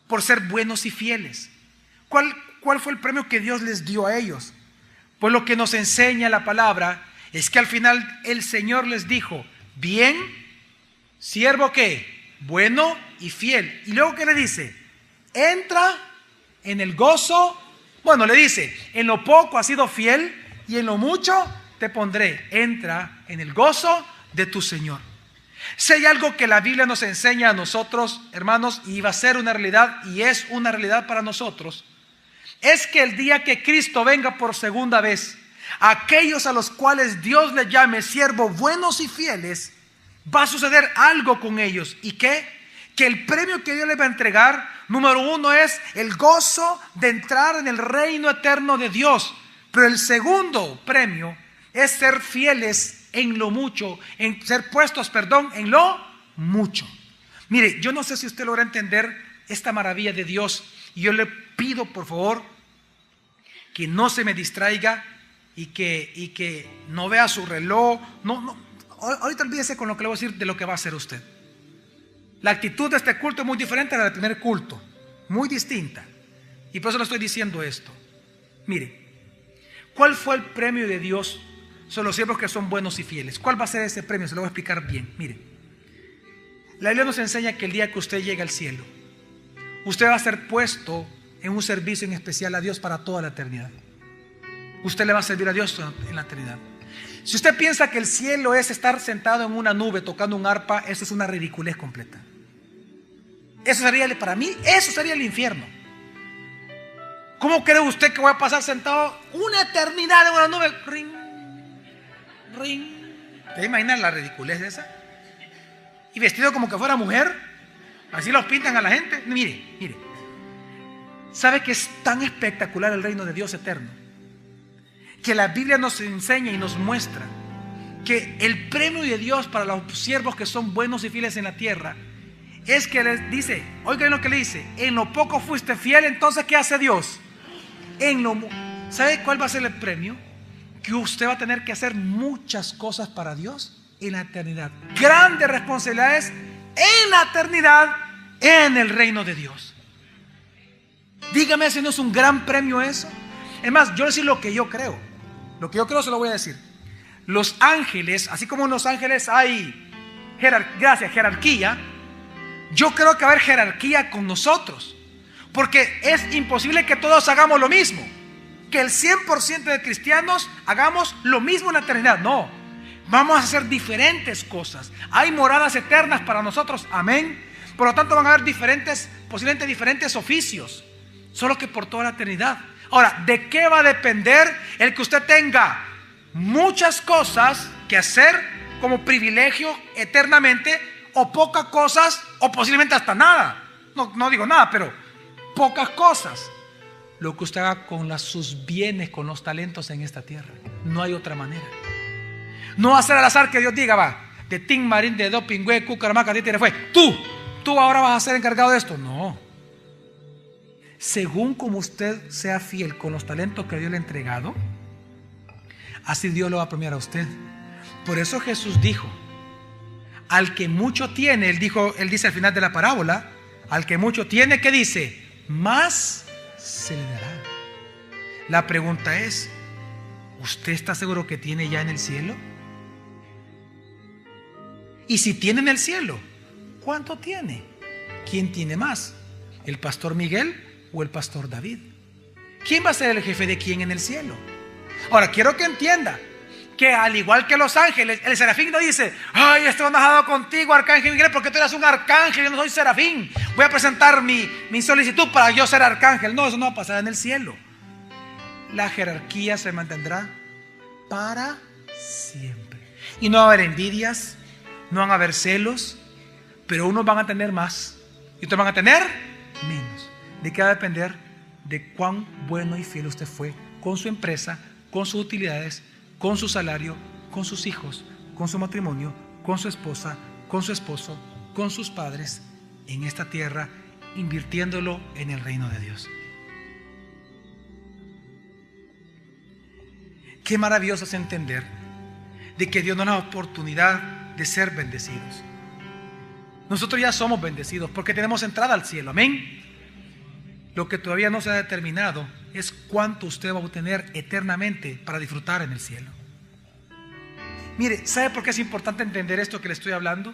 por ser buenos y fieles? ¿Cuál fue el premio que Dios les dio a ellos? Pues lo que nos enseña la palabra es que al final el Señor les dijo: bien, siervo ¿qué? Bueno y fiel. Y luego ¿qué le dice? Entra en el gozo. Bueno, le dice: en lo poco has sido fiel y en lo mucho te pondré. Entra en el gozo de tu Señor. Si hay algo que la Biblia nos enseña a nosotros, hermanos, y va a ser una realidad, y es una realidad para nosotros, es que el día que Cristo venga por segunda vez, aquellos a los cuales Dios les llame siervos buenos y fieles, va a suceder algo con ellos. ¿Y qué? Que el premio que Dios les va a entregar, número uno, es el gozo de entrar en el reino eterno de Dios. Pero el segundo premio es ser fieles en lo mucho, en ser puestos, en lo mucho. Mire, yo no sé si usted logra entender esta maravilla de Dios, y yo le pido por favor que no se me distraiga y que no vea su reloj. Ahorita olvídese con lo que le voy a decir de lo que va a hacer usted. La actitud de este culto es muy diferente a la del primer culto, muy distinta, y por eso le estoy diciendo esto. Mire, ¿cuál fue el premio de Dios sobre los siervos que son buenos y fieles? ¿Cuál va a ser ese premio? Se lo voy a explicar bien. Mire, la Biblia nos enseña que el día que usted llegue al cielo, usted va a ser puesto en un servicio en especial a Dios para toda la eternidad. Usted le va a servir a Dios en la eternidad. Si usted piensa que el cielo es estar sentado en una nube tocando un arpa, eso es una ridiculez completa. Eso sería, para mí, eso sería el infierno. ¿Cómo cree usted que voy a pasar sentado una eternidad en una nube? Ring, ring. ¿Te imaginas la ridiculez de esa? Y vestido como que fuera mujer. Así los pintan a la gente. Mire. ¿Sabe que es tan espectacular el reino de Dios eterno? Que la Biblia nos enseña y nos muestra que el premio de Dios para los siervos que son buenos y fieles en la tierra es que les dice, oigan lo que le dice: en lo poco fuiste fiel, entonces ¿qué hace Dios? ¿Sabe cuál va a ser el premio? Que usted va a tener que hacer muchas cosas para Dios en la eternidad. Grandes responsabilidades en la eternidad, en el reino de Dios. Dígame si no es un gran premio eso. Es más, yo voy a decir lo que yo creo. Lo que yo creo se lo voy a decir. Los ángeles, así como en los ángeles hay jerarquía, yo creo que va a haber jerarquía con nosotros. Porque es imposible que todos hagamos lo mismo, que el 100% de cristianos hagamos lo mismo en la eternidad. No, vamos a hacer diferentes cosas. Hay moradas eternas para nosotros, amén. Por lo tanto van a haber posiblemente diferentes oficios, solo que por toda la eternidad. Ahora, ¿de qué va a depender el que usted tenga muchas cosas que hacer como privilegio eternamente, o pocas cosas, o posiblemente hasta nada? No digo nada, pero pocas cosas. Lo que usted haga con sus bienes, con los talentos en esta tierra. No hay otra manera. No va a ser al azar que Dios diga, va, de Tim Marín, de Dopingüe, Cucaramaca, Títere fue. Tú ahora vas a ser encargado de esto. No. Según como usted sea fiel con los talentos que Dios le ha entregado, así Dios lo va a premiar a usted. Por eso Jesús dijo, al que mucho tiene, él dice al final de la parábola, al que mucho tiene, ¿qué dice? Más se le dará. La pregunta es, ¿usted está seguro que tiene ya en el cielo? Y si tiene en el cielo, ¿cuánto tiene? ¿Quién tiene más? ¿El pastor Miguel o el pastor David? ¿Quién va a ser el jefe de quién en el cielo? Ahora, quiero que entienda que al igual que los ángeles, el serafín no dice, ay, estoy enojado contigo, arcángel Miguel, porque tú eres un arcángel, yo no soy serafín, voy a presentar mi solicitud para yo ser arcángel. No, eso no va a pasar en el cielo. La jerarquía se mantendrá para siempre. Y no va a haber envidias, no van a haber celos, pero unos van a tener más y otros van a tener menos. ¿De qué va a depender? De cuán bueno y fiel usted fue con su empresa, con sus utilidades, con su salario, con sus hijos, con su matrimonio, con su esposa, con su esposo, con sus padres en esta tierra, invirtiéndolo en el reino de Dios. Qué maravilloso es entender de que Dios nos da la oportunidad de ser bendecidos. Nosotros ya somos bendecidos porque tenemos entrada al cielo, amén. Lo que todavía no se ha determinado es cuánto usted va a obtener eternamente para disfrutar en el cielo. Mire, ¿sabe por qué es importante entender esto que le estoy hablando?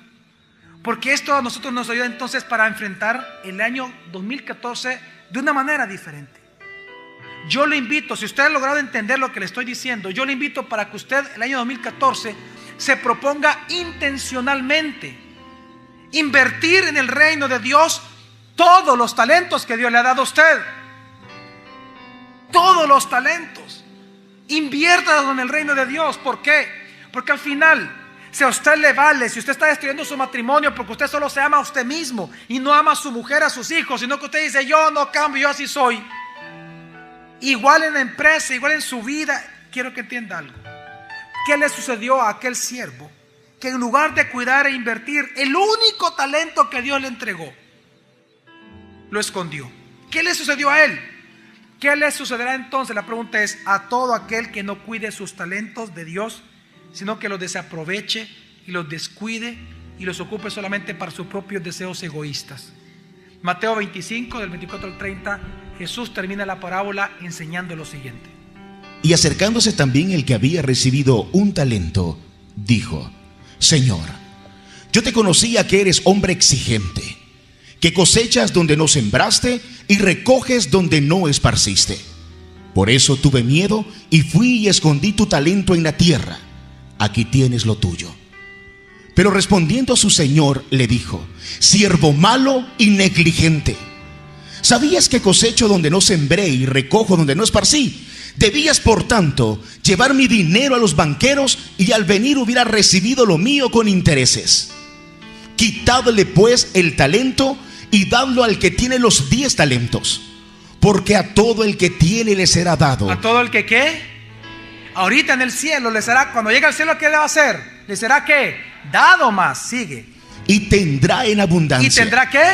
Porque esto a nosotros nos ayuda entonces para enfrentar el año 2014 de una manera diferente. Yo le invito, si usted ha logrado entender lo que le estoy diciendo, yo le invito para que usted el año 2014 se proponga intencionalmente invertir en el reino de Dios todos los talentos que Dios le ha dado a usted. Todos los talentos. Inviértalos en el reino de Dios. ¿Por qué? Porque al final, si a usted le vale, si usted está destruyendo su matrimonio porque usted solo se ama a usted mismo y no ama a su mujer, a sus hijos, sino que usted dice, yo no cambio, yo así soy. Igual en la empresa, igual en su vida. Quiero que entienda algo. ¿Qué le sucedió a aquel siervo que en lugar de cuidar e invertir el único talento que Dios le entregó, lo escondió? ¿Qué le sucedió a él? ¿Qué le sucederá entonces? La pregunta es a todo aquel que no cuide sus talentos de Dios, sino que los desaproveche y los descuide y los ocupe solamente para sus propios deseos egoístas. Mateo 25, del 24 al 30, Jesús termina la parábola enseñando lo siguiente. Y acercándose también el que había recibido un talento, dijo, Señor, yo te conocía que eres hombre exigente, que cosechas donde no sembraste y recoges donde no esparciste. Por eso tuve miedo y fui y escondí tu talento en la tierra. Aquí tienes lo tuyo. Pero respondiendo su señor le dijo, siervo malo y negligente, ¿sabías que cosecho donde no sembré y recojo donde no esparcí? Debías, por tanto, llevar mi dinero a los banqueros y al venir hubiera recibido lo mío con intereses. Quitadle pues el talento y dadlo al que tiene los 10 talentos, porque a todo el que tiene le será dado. ¿A todo el que qué? Ahorita en el cielo le será, cuando llegue al cielo, ¿qué le va a hacer? Le será ¿qué? Dado más, sigue. Y tendrá en abundancia. ¿Y tendrá qué?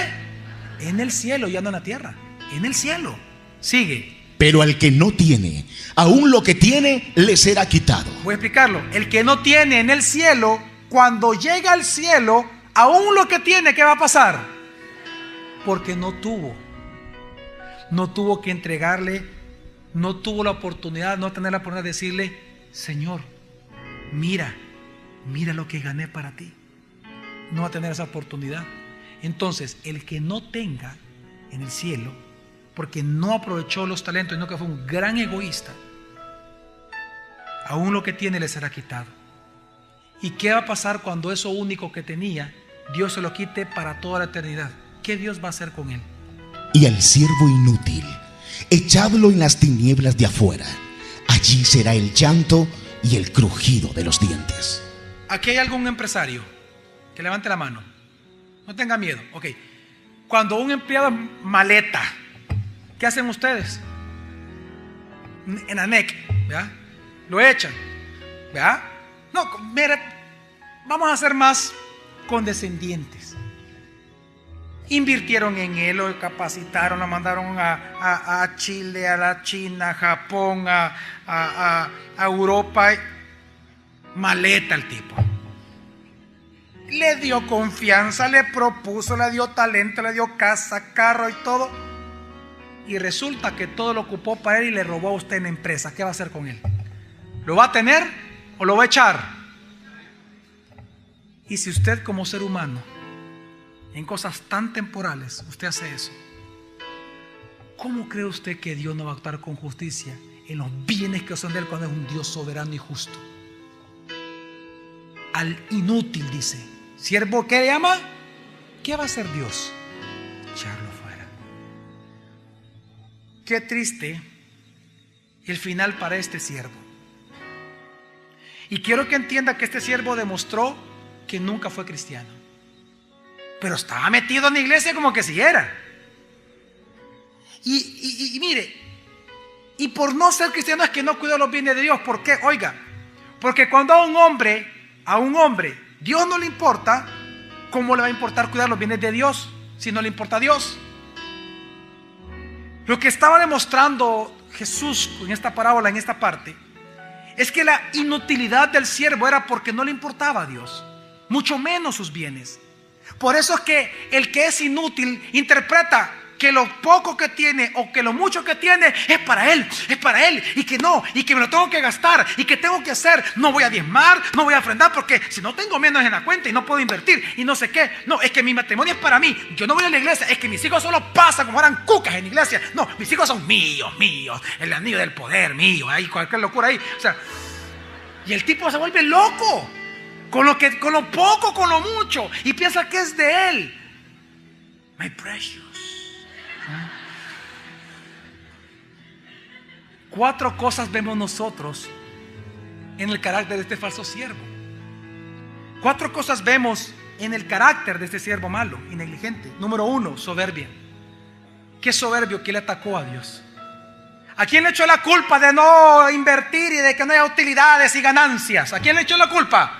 En el cielo, ya no en la tierra, en el cielo, sigue. Pero al que no tiene, aún lo que tiene le será quitado. Voy a explicarlo. El que no tiene en el cielo, cuando llega al cielo, aún lo que tiene, ¿qué va a pasar? Porque no tuvo que entregarle, no tuvo la oportunidad, no tener la oportunidad de decirle, Señor, mira lo que gané para ti. No va a tener esa oportunidad. Entonces, el que no tenga en el cielo, porque no aprovechó los talentos, sino que fue un gran egoísta, aún lo que tiene le será quitado. ¿Y qué va a pasar cuando eso único que tenía, Dios se lo quite para toda la eternidad? ¿Qué Dios va a hacer con él? Y al siervo inútil, echadlo en las tinieblas de afuera. Allí será el llanto y el crujido de los dientes. Aquí hay algún empresario que levante la mano. No tenga miedo. Ok. Cuando un empleado es maleta, ¿qué hacen ustedes? En ANEC, ¿verdad? Lo echan, ¿verdad? No, mire, vamos a ser más condescendientes. Invirtieron en él, lo capacitaron, lo mandaron a Chile, a la China, a Japón, a Europa. Maleta el tipo. Le dio confianza, le propuso, le dio talento, le dio casa, carro y todo. Y resulta que todo lo ocupó para él y le robó a usted en la empresa. ¿Qué va a hacer con él? ¿Lo va a tener o lo va a echar? Y si usted como ser humano, en cosas tan temporales, usted hace eso, ¿cómo cree usted que Dios no va a actuar con justicia en los bienes que son de él cuando es un Dios soberano y justo? Al inútil dice, siervo que llama, ¿qué va a hacer Dios? Echarlo fuera. Qué triste el final para este siervo. Y quiero que entienda que este siervo demostró que nunca fue cristiano, pero estaba metido en la iglesia como que si era. Y mire, y por no ser cristiano es que no cuidó los bienes de Dios. ¿Por qué? Oiga, porque cuando a un hombre Dios no le importa, ¿cómo le va a importar cuidar los bienes de Dios si no le importa a Dios? Lo que estaba demostrando Jesús en esta parábola, en esta parte, es que la inutilidad del siervo era porque no le importaba a Dios, mucho menos sus bienes. Por eso es que el que es inútil interpreta que lo poco que tiene o que lo mucho que tiene es para él, y que no, y que me lo tengo que gastar, y que tengo que hacer, no voy a diezmar, no voy a ofrendar, porque si no tengo menos en la cuenta y no puedo invertir y no sé qué. No, es que mi matrimonio es para mí, yo no voy a la iglesia, es que mis hijos solo pasan como eran cucas en la iglesia. No, mis hijos son míos, el anillo del poder mío, hay cualquier locura ahí. O sea, y el tipo se vuelve loco con lo poco, con lo mucho, y piensa que es de él. My precious. 4 cosas vemos nosotros en el carácter de este falso siervo. 4 cosas vemos en el carácter de este siervo malo y negligente. Número 1, soberbia. ¿Qué soberbio? Que le atacó a Dios. ¿A quién le echó la culpa de no invertir y de que no haya utilidades y ganancias? ¿A quién le echó la culpa?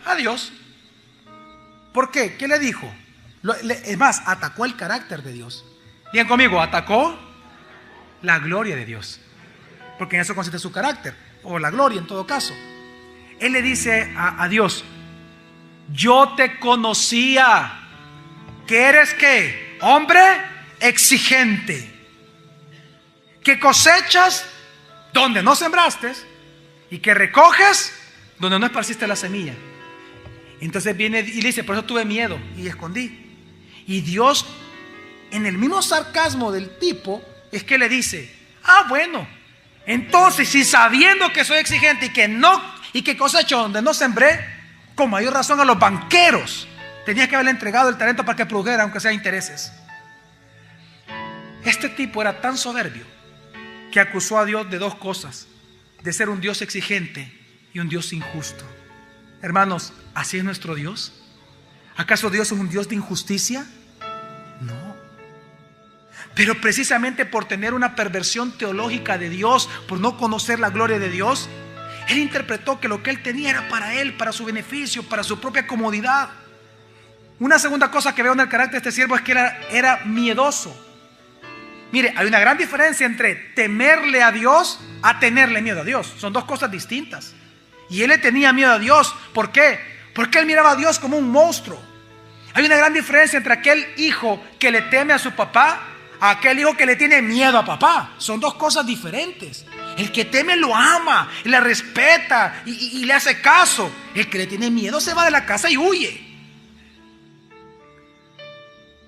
A Dios. ¿Por qué? ¿Qué le dijo? Es más, atacó el carácter de Dios. Bien conmigo, atacó la gloria de Dios, porque en eso consiste su carácter, o la gloria en todo caso. Él le dice a Dios: yo te conocía, que eres ¿qué? Hombre exigente, que cosechas donde no sembraste y que recoges donde no esparciste la semilla. Entonces viene y le dice: por eso tuve miedo y escondí. Y Dios, en el mismo sarcasmo del tipo, es que le dice: ah, bueno, entonces si sabiendo que soy exigente y que cosecho donde no sembré, con mayor razón a los banqueros tenía que haberle entregado el talento para que produjera, aunque sea intereses. Este tipo era tan soberbio que acusó a Dios de 2 cosas: de ser un Dios exigente y un Dios injusto. Hermanos, ¿así es nuestro Dios? ¿Acaso Dios es un Dios de injusticia? No. Pero precisamente por tener una perversión teológica de Dios, por no conocer la gloria de Dios, él interpretó que lo que él tenía era para él, para su beneficio, para su propia comodidad. Una segunda cosa que veo en el carácter de este siervo es que era miedoso. Mire, hay una gran diferencia entre temerle a Dios a tenerle miedo a Dios. Son 2 cosas distintas. Y él le tenía miedo a Dios. ¿Por qué? Porque él miraba a Dios como un monstruo. Hay una gran diferencia entre aquel hijo que le teme a su papá a aquel hijo que le tiene miedo a papá. Son 2 cosas diferentes. El que teme lo ama, le respeta y le hace caso. El que le tiene miedo se va de la casa y huye.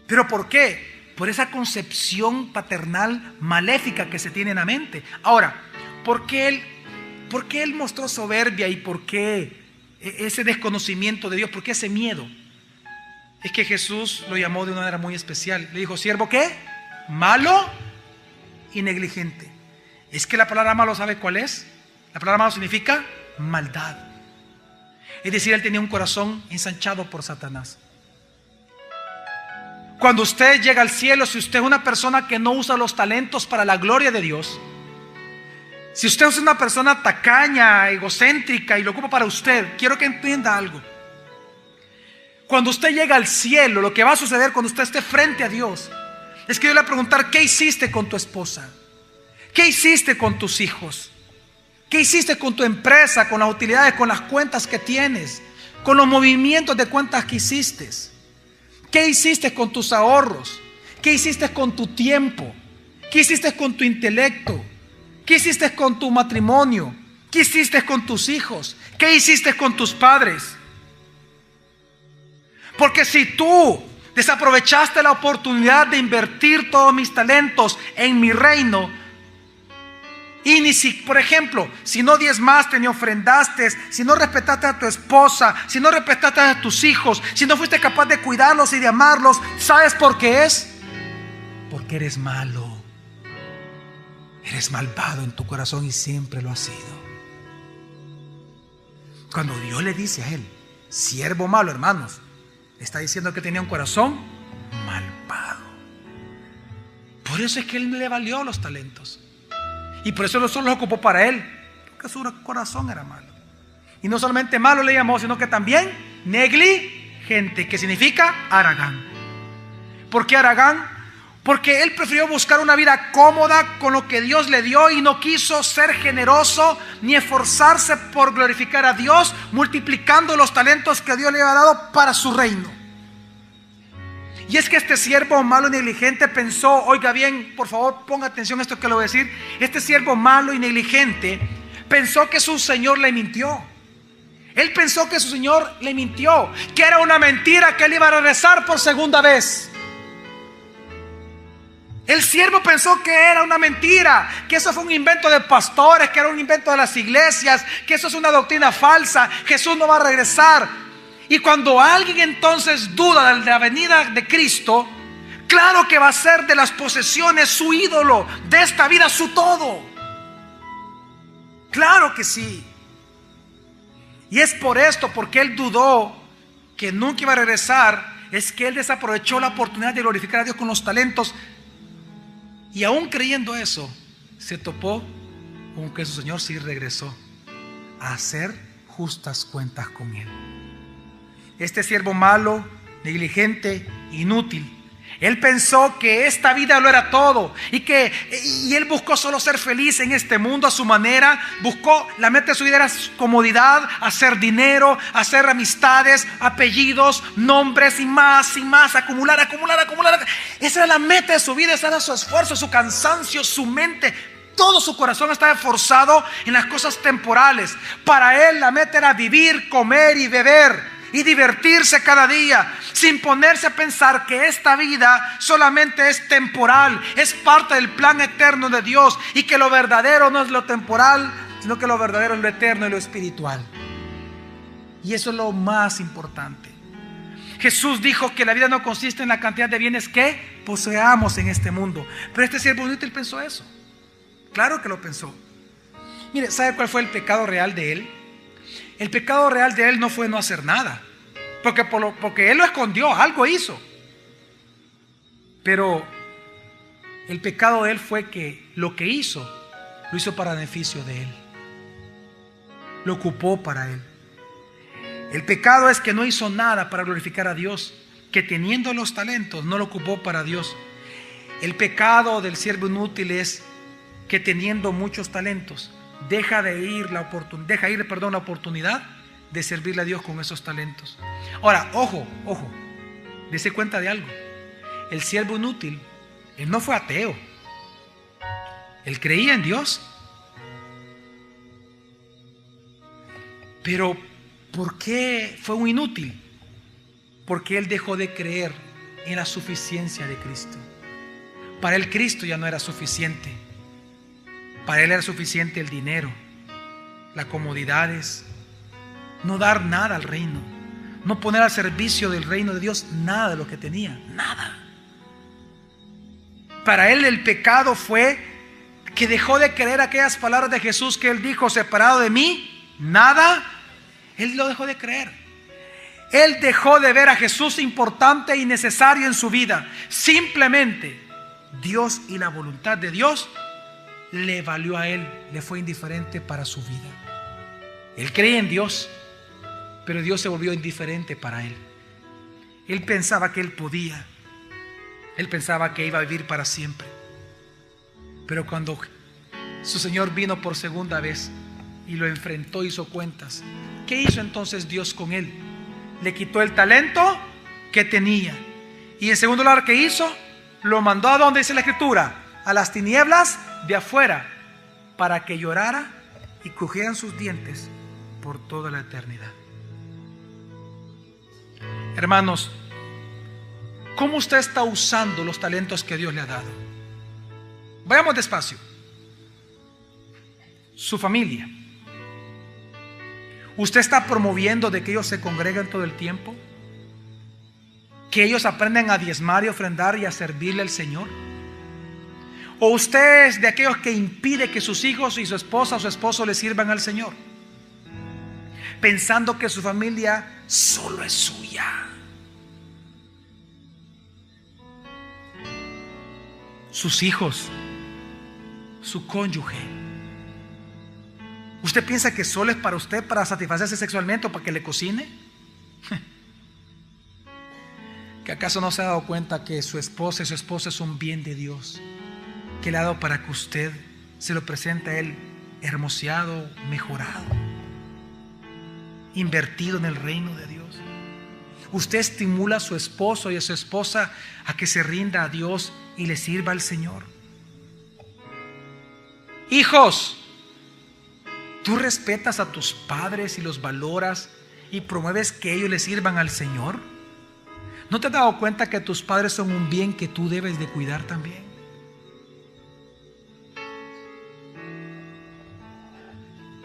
¿Pero por qué? Por esa concepción paternal maléfica que se tiene en la mente. Ahora, ¿por qué él mostró soberbia y por qué ese desconocimiento de Dios? ¿Por qué ese miedo? Es que Jesús lo llamó de una manera muy especial. Le dijo: ¿siervo qué? Malo y negligente. Es que la palabra malo, ¿sabe cuál es? La palabra malo significa maldad. Es decir, él tenía un corazón ensanchado por Satanás. Cuando usted llega al cielo, si usted es una persona que no usa los talentos para la gloria de Dios, Si usted es una persona tacaña, egocéntrica y lo ocupa para usted, quiero que entienda algo. Cuando usted llega al cielo, lo que va a suceder cuando usted esté frente a Dios es que Dios le va a preguntar: ¿qué hiciste con tu esposa? ¿Qué hiciste con tus hijos? ¿Qué hiciste con tu empresa, con las utilidades, con las cuentas que tienes, con los movimientos de cuentas que hiciste? ¿Qué hiciste con tus ahorros? ¿Qué hiciste con tu tiempo? ¿Qué hiciste con tu intelecto? ¿Qué hiciste con tu matrimonio? ¿Qué hiciste con tus hijos? ¿Qué hiciste con tus padres? Porque si tú desaprovechaste la oportunidad de invertir todos mis talentos en mi reino, y ni si, por ejemplo, si no diezmaste ni ofrendaste, si no respetaste a tu esposa, si no respetaste a tus hijos, si no fuiste capaz de cuidarlos y de amarlos, ¿sabes por qué es? Porque eres malo. Eres malvado en tu corazón y siempre lo has sido. Cuando Dios le dice a él, siervo malo, hermanos, está diciendo que tenía un corazón malvado. Por eso es que él le valió los talentos. Y por eso no solo los ocupó para él, porque su corazón era malo. Y no solamente malo le llamó, sino que también negligente, que significa haragán. ¿Por qué haragán? Porque él prefirió buscar una vida cómoda con lo que Dios le dio y no quiso ser generoso ni esforzarse por glorificar a Dios, multiplicando los talentos que Dios le había dado para su reino. Y es que este siervo malo y negligente pensó, oiga bien, por favor ponga atención a esto que le voy a decir. Este siervo malo y negligente pensó que su Señor le mintió. Él pensó que su Señor le mintió, que era una mentira, que él iba a regresar por segunda vez. El siervo pensó que era una mentira, que eso fue un invento de pastores, que era un invento de las iglesias, que eso es una doctrina falsa, Jesús no va a regresar. Y cuando alguien entonces duda de la venida de Cristo, claro que va a ser de las posesiones su ídolo, de esta vida su todo. Claro que sí. Y es por esto, porque él dudó que nunca iba a regresar, es que él desaprovechó la oportunidad de glorificar a Dios con los talentos. Y aún creyendo eso, se topó con que su Señor sí regresó a hacer justas cuentas con él. Este siervo malo, negligente, inútil, él pensó que esta vida lo era todo y él buscó solo ser feliz en este mundo a su manera. Buscó, la meta de su vida era comodidad, hacer dinero, hacer amistades, apellidos, nombres y más, acumular. Esa era la meta de su vida, ese era su esfuerzo, su cansancio, su mente. Todo su corazón estaba esforzado en las cosas temporales. Para él la meta era vivir, comer y beber y divertirse cada día, sin ponerse a pensar que esta vida solamente es temporal, es parte del plan eterno de Dios, y que lo verdadero no es lo temporal, sino que lo verdadero es lo eterno y lo espiritual. Y eso es lo más importante. Jesús dijo que la vida no consiste en la cantidad de bienes que poseamos en este mundo. Pero este siervo inútil pensó eso. Claro que lo pensó. Mire, ¿sabe cuál fue el pecado real de él? El pecado real de él no fue no hacer nada, porque él lo escondió, algo hizo. Pero el pecado de él fue que lo que hizo, lo hizo para beneficio de él. Lo ocupó para él. El pecado es que no hizo nada para glorificar a Dios, que teniendo los talentos no lo ocupó para Dios. El pecado del siervo inútil es que teniendo muchos talentos deja ir la oportunidad de servirle a Dios con esos talentos. Ahora, ojo, dése cuenta de algo. El siervo inútil, él no fue ateo. Él creía en Dios. Pero ¿por qué fue un inútil? Porque él dejó de creer en la suficiencia de Cristo. Para él Cristo ya no era suficiente. Para él era suficiente el dinero, las comodidades, no dar nada al reino, no poner al servicio del reino de Dios nada de lo que tenía, nada. Para él el pecado fue que dejó de creer aquellas palabras de Jesús que él dijo: separado de mí, nada. Él lo dejó de creer. Él dejó de ver a Jesús importante y necesario en su vida. Simplemente Dios y la voluntad de Dios le valió a él, le fue indiferente para su vida. Él creía en Dios, pero Dios se volvió indiferente para él. Él pensaba que él podía, él pensaba que iba a vivir para siempre. Pero cuando su Señor vino por segunda vez y lo enfrentó, hizo cuentas, ¿qué hizo entonces Dios con él? Le quitó el talento que tenía. Y en segundo lugar, ¿qué hizo? Lo mandó a donde dice la Escritura, a las tinieblas de afuera, para que llorara y crujieran sus dientes por toda la eternidad. Hermanos, ¿cómo usted está usando los talentos que Dios le ha dado? Vayamos despacio. Su familia, ¿usted está promoviendo de que ellos se congreguen todo el tiempo? ¿Que ellos aprendan a diezmar y ofrendar y a servirle al Señor? ¿O usted es de aquellos que impide que sus hijos y su esposa o su esposo le sirvan al Señor, pensando que su familia solo es suya? Sus hijos, su cónyuge, ¿usted piensa que solo es para usted, para satisfacerse sexualmente o para que le cocine? ¿Que acaso no se ha dado cuenta que su esposa y su esposo es un bien de Dios, que le ha dado para que usted se lo presente a él hermoseado, mejorado, invertido en el reino de Dios? Usted estimula a su esposo y a su esposa a que se rinda a Dios y le sirva al Señor. Hijos, ¿tú respetas a tus padres y los valoras y promueves que ellos le sirvan al Señor? ¿No te has dado cuenta que tus padres son un bien que tú debes de cuidar también?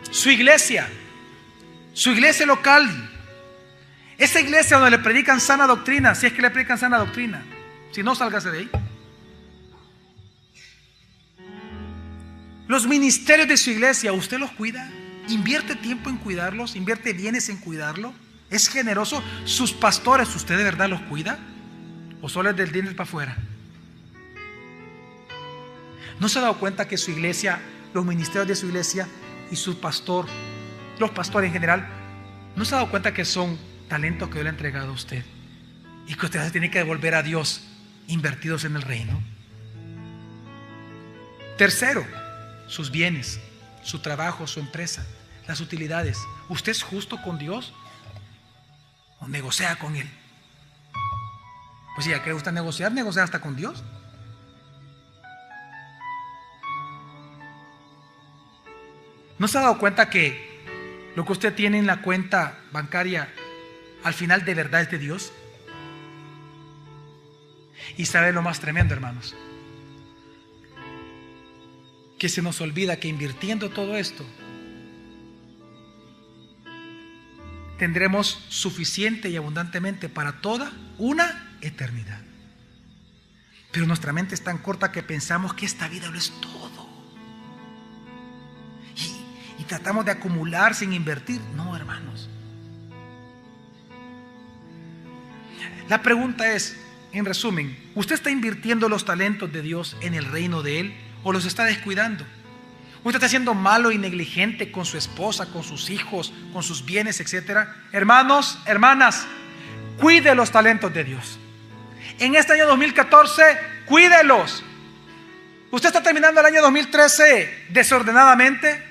Su iglesia local, esa iglesia donde le predican sana doctrina, si es que le predican sana doctrina, si no, sálgase de ahí. Los ministerios de su iglesia, ¿usted los cuida? ¿Invierte tiempo en cuidarlos? ¿Invierte bienes en cuidarlo? ¿Es generoso? ¿Sus pastores, usted de verdad los cuida? ¿O solo es del diente para afuera? ¿No se ha dado cuenta que su iglesia, los ministerios de su iglesia y su pastor, los pastores en general, no se ha dado cuenta que son talentos que Dios le ha entregado a usted y que usted se tiene que devolver a Dios invertidos en el reino? Tercero, sus bienes, su trabajo, su empresa, las utilidades. ¿Usted es justo con Dios o negocia con Él? Pues si ya que le gusta negociar, negocia hasta con Dios. ¿No se ha dado cuenta que lo que usted tiene en la cuenta bancaria al final de verdad es de Dios? Y sabe lo más tremendo, hermanos, que se nos olvida que invirtiendo todo esto tendremos suficiente y abundantemente para toda una eternidad. Pero nuestra mente es tan corta que pensamos que esta vida lo es todo y tratamos de acumular sin invertir. No, hermanos. La pregunta es, en resumen, ¿usted está invirtiendo los talentos de Dios en el reino de Él o los está descuidando? ¿Usted está siendo malo y negligente con su esposa, con sus hijos, con sus bienes, etcétera? Hermanos, hermanas, cuide los talentos de Dios. En este año 2014, cuídelos. ¿Usted está terminando el año 2013 desordenadamente?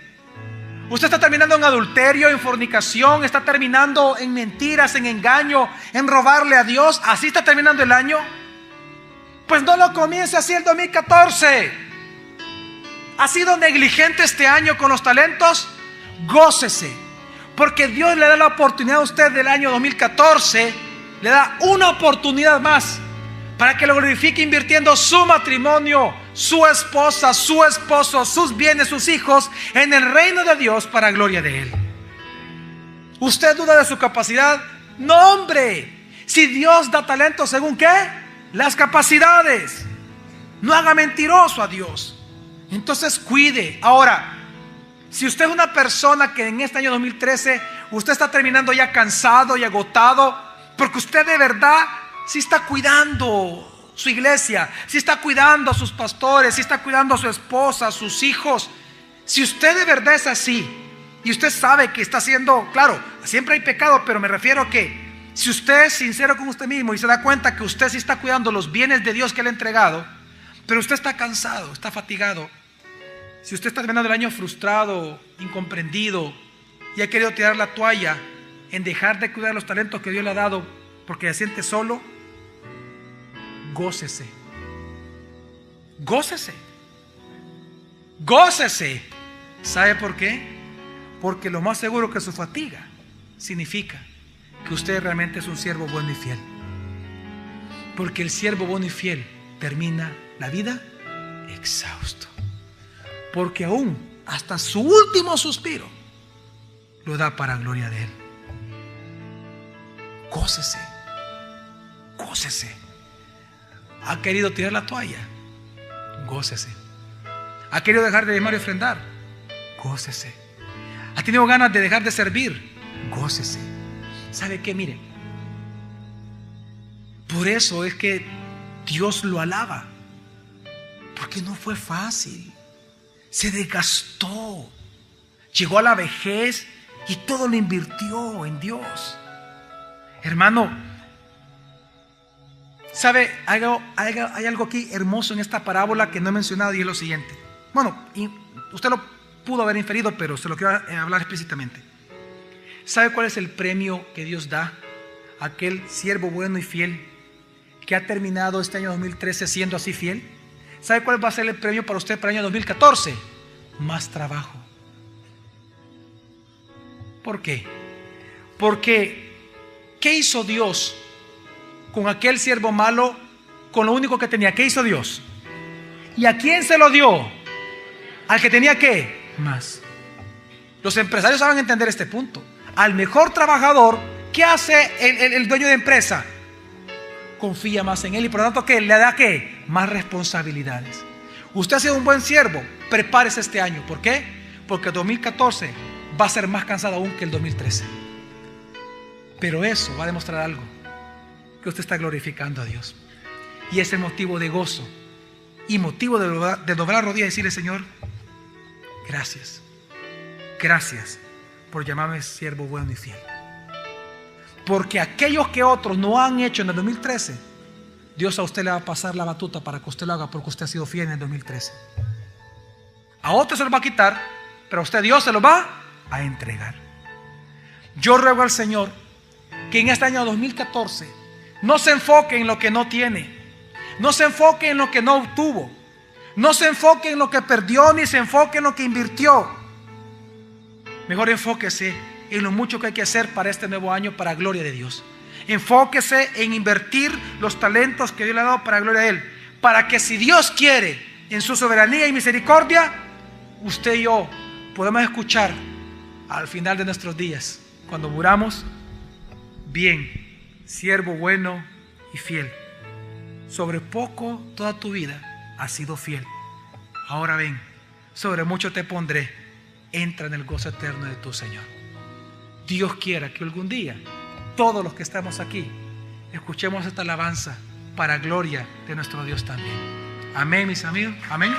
¿Usted está terminando en adulterio, en fornicación? ¿Está terminando en mentiras, en engaño, en robarle a Dios? ¿Así está terminando el año? Pues no lo comience así el 2014. ¿Ha sido negligente este año con los talentos? Gócese, porque Dios le da la oportunidad a usted del año 2014, le da una oportunidad más para que lo glorifique invirtiendo su matrimonio, su esposa, su esposo, sus bienes, sus hijos en el reino de Dios para gloria de Él. ¿Usted duda de su capacidad? No, hombre. Si Dios da talento, ¿según qué? Las capacidades. No haga mentiroso a Dios. Entonces cuide. Ahora, si usted es una persona que en este año 2013 usted está terminando ya cansado y agotado, porque usted de verdad sí está cuidando su iglesia, si está cuidando a sus pastores, si está cuidando a su esposa, a sus hijos. Si usted de verdad es así y usted sabe que está haciendo, claro, siempre hay pecado, pero me refiero a que si usted es sincero con usted mismo y se da cuenta que usted sí está cuidando los bienes de Dios que le ha entregado, pero usted está cansado, está fatigado, si usted está terminando el año frustrado, incomprendido y ha querido tirar la toalla en dejar de cuidar los talentos que Dios le ha dado porque se siente solo, gócese. Gócese. Gócese. ¿Sabe por qué? Porque lo más seguro que su fatiga significa que usted realmente es un siervo bueno y fiel. Porque el siervo bueno y fiel termina la vida exhausto. Porque aún hasta su último suspiro lo da para gloria de Él. Gócese. Gócese. ¿Ha querido tirar la toalla? Gócese. ¿Ha querido dejar de diezmar y ofrendar? Gócese. ¿Ha tenido ganas de dejar de servir? Gócese. ¿Sabe qué? Mire, por eso es que Dios lo alaba, porque no fue fácil, se desgastó, llegó a la vejez y todo lo invirtió en Dios. Hermano, ¿sabe? Hay algo aquí hermoso en esta parábola que no he mencionado y es lo siguiente. Bueno, usted lo pudo haber inferido, pero se lo quiero hablar explícitamente. ¿Sabe cuál es el premio que Dios da a aquel siervo bueno y fiel que ha terminado este año 2013 siendo así fiel? ¿Sabe cuál va a ser el premio para usted para el año 2014? Más trabajo. ¿Por qué? Porque ¿qué hizo Dios con aquel siervo malo con lo único que tenía? ¿Qué hizo Dios? ¿Y a quién se lo dio? Al que tenía ¿qué? Más. Los empresarios saben entender este punto. Al mejor trabajador, ¿qué hace el dueño de empresa? Confía más en él y por lo tanto ¿qué? Le da ¿qué? Más responsabilidades. Usted ha sido un buen siervo, prepárese este año. ¿Por qué? Porque el 2014 va a ser más cansado aún que el 2013. Pero eso va a demostrar algo, que usted está glorificando a Dios. Y ese motivo de gozo y motivo de doblar rodillas y decirle: Señor, gracias. Gracias por llamarme siervo bueno y fiel. Porque aquellos que otros no han hecho en el 2013, Dios a usted le va a pasar la batuta para que usted lo haga, porque usted ha sido fiel en el 2013. A otros se lo va a quitar, pero a usted Dios se lo va a entregar. Yo ruego al Señor que en este año 2014 no se enfoque en lo que no tiene, no se enfoque en lo que no obtuvo, no se enfoque en lo que perdió, ni se enfoque en lo que invirtió. Mejor enfóquese en lo mucho que hay que hacer para este nuevo año, para gloria de Dios. Enfóquese en invertir los talentos que Dios le ha dado para gloria de Él, para que si Dios quiere, en su soberanía y misericordia, usted y yo podemos escuchar al final de nuestros días, cuando muramos: bien, siervo bueno y fiel, sobre poco toda tu vida has sido fiel, ahora ven, sobre mucho te pondré, entra en el gozo eterno de tu Señor. Dios quiera que algún día todos los que estamos aquí escuchemos esta alabanza para gloria de nuestro Dios también. Amén, mis amigos. Amén.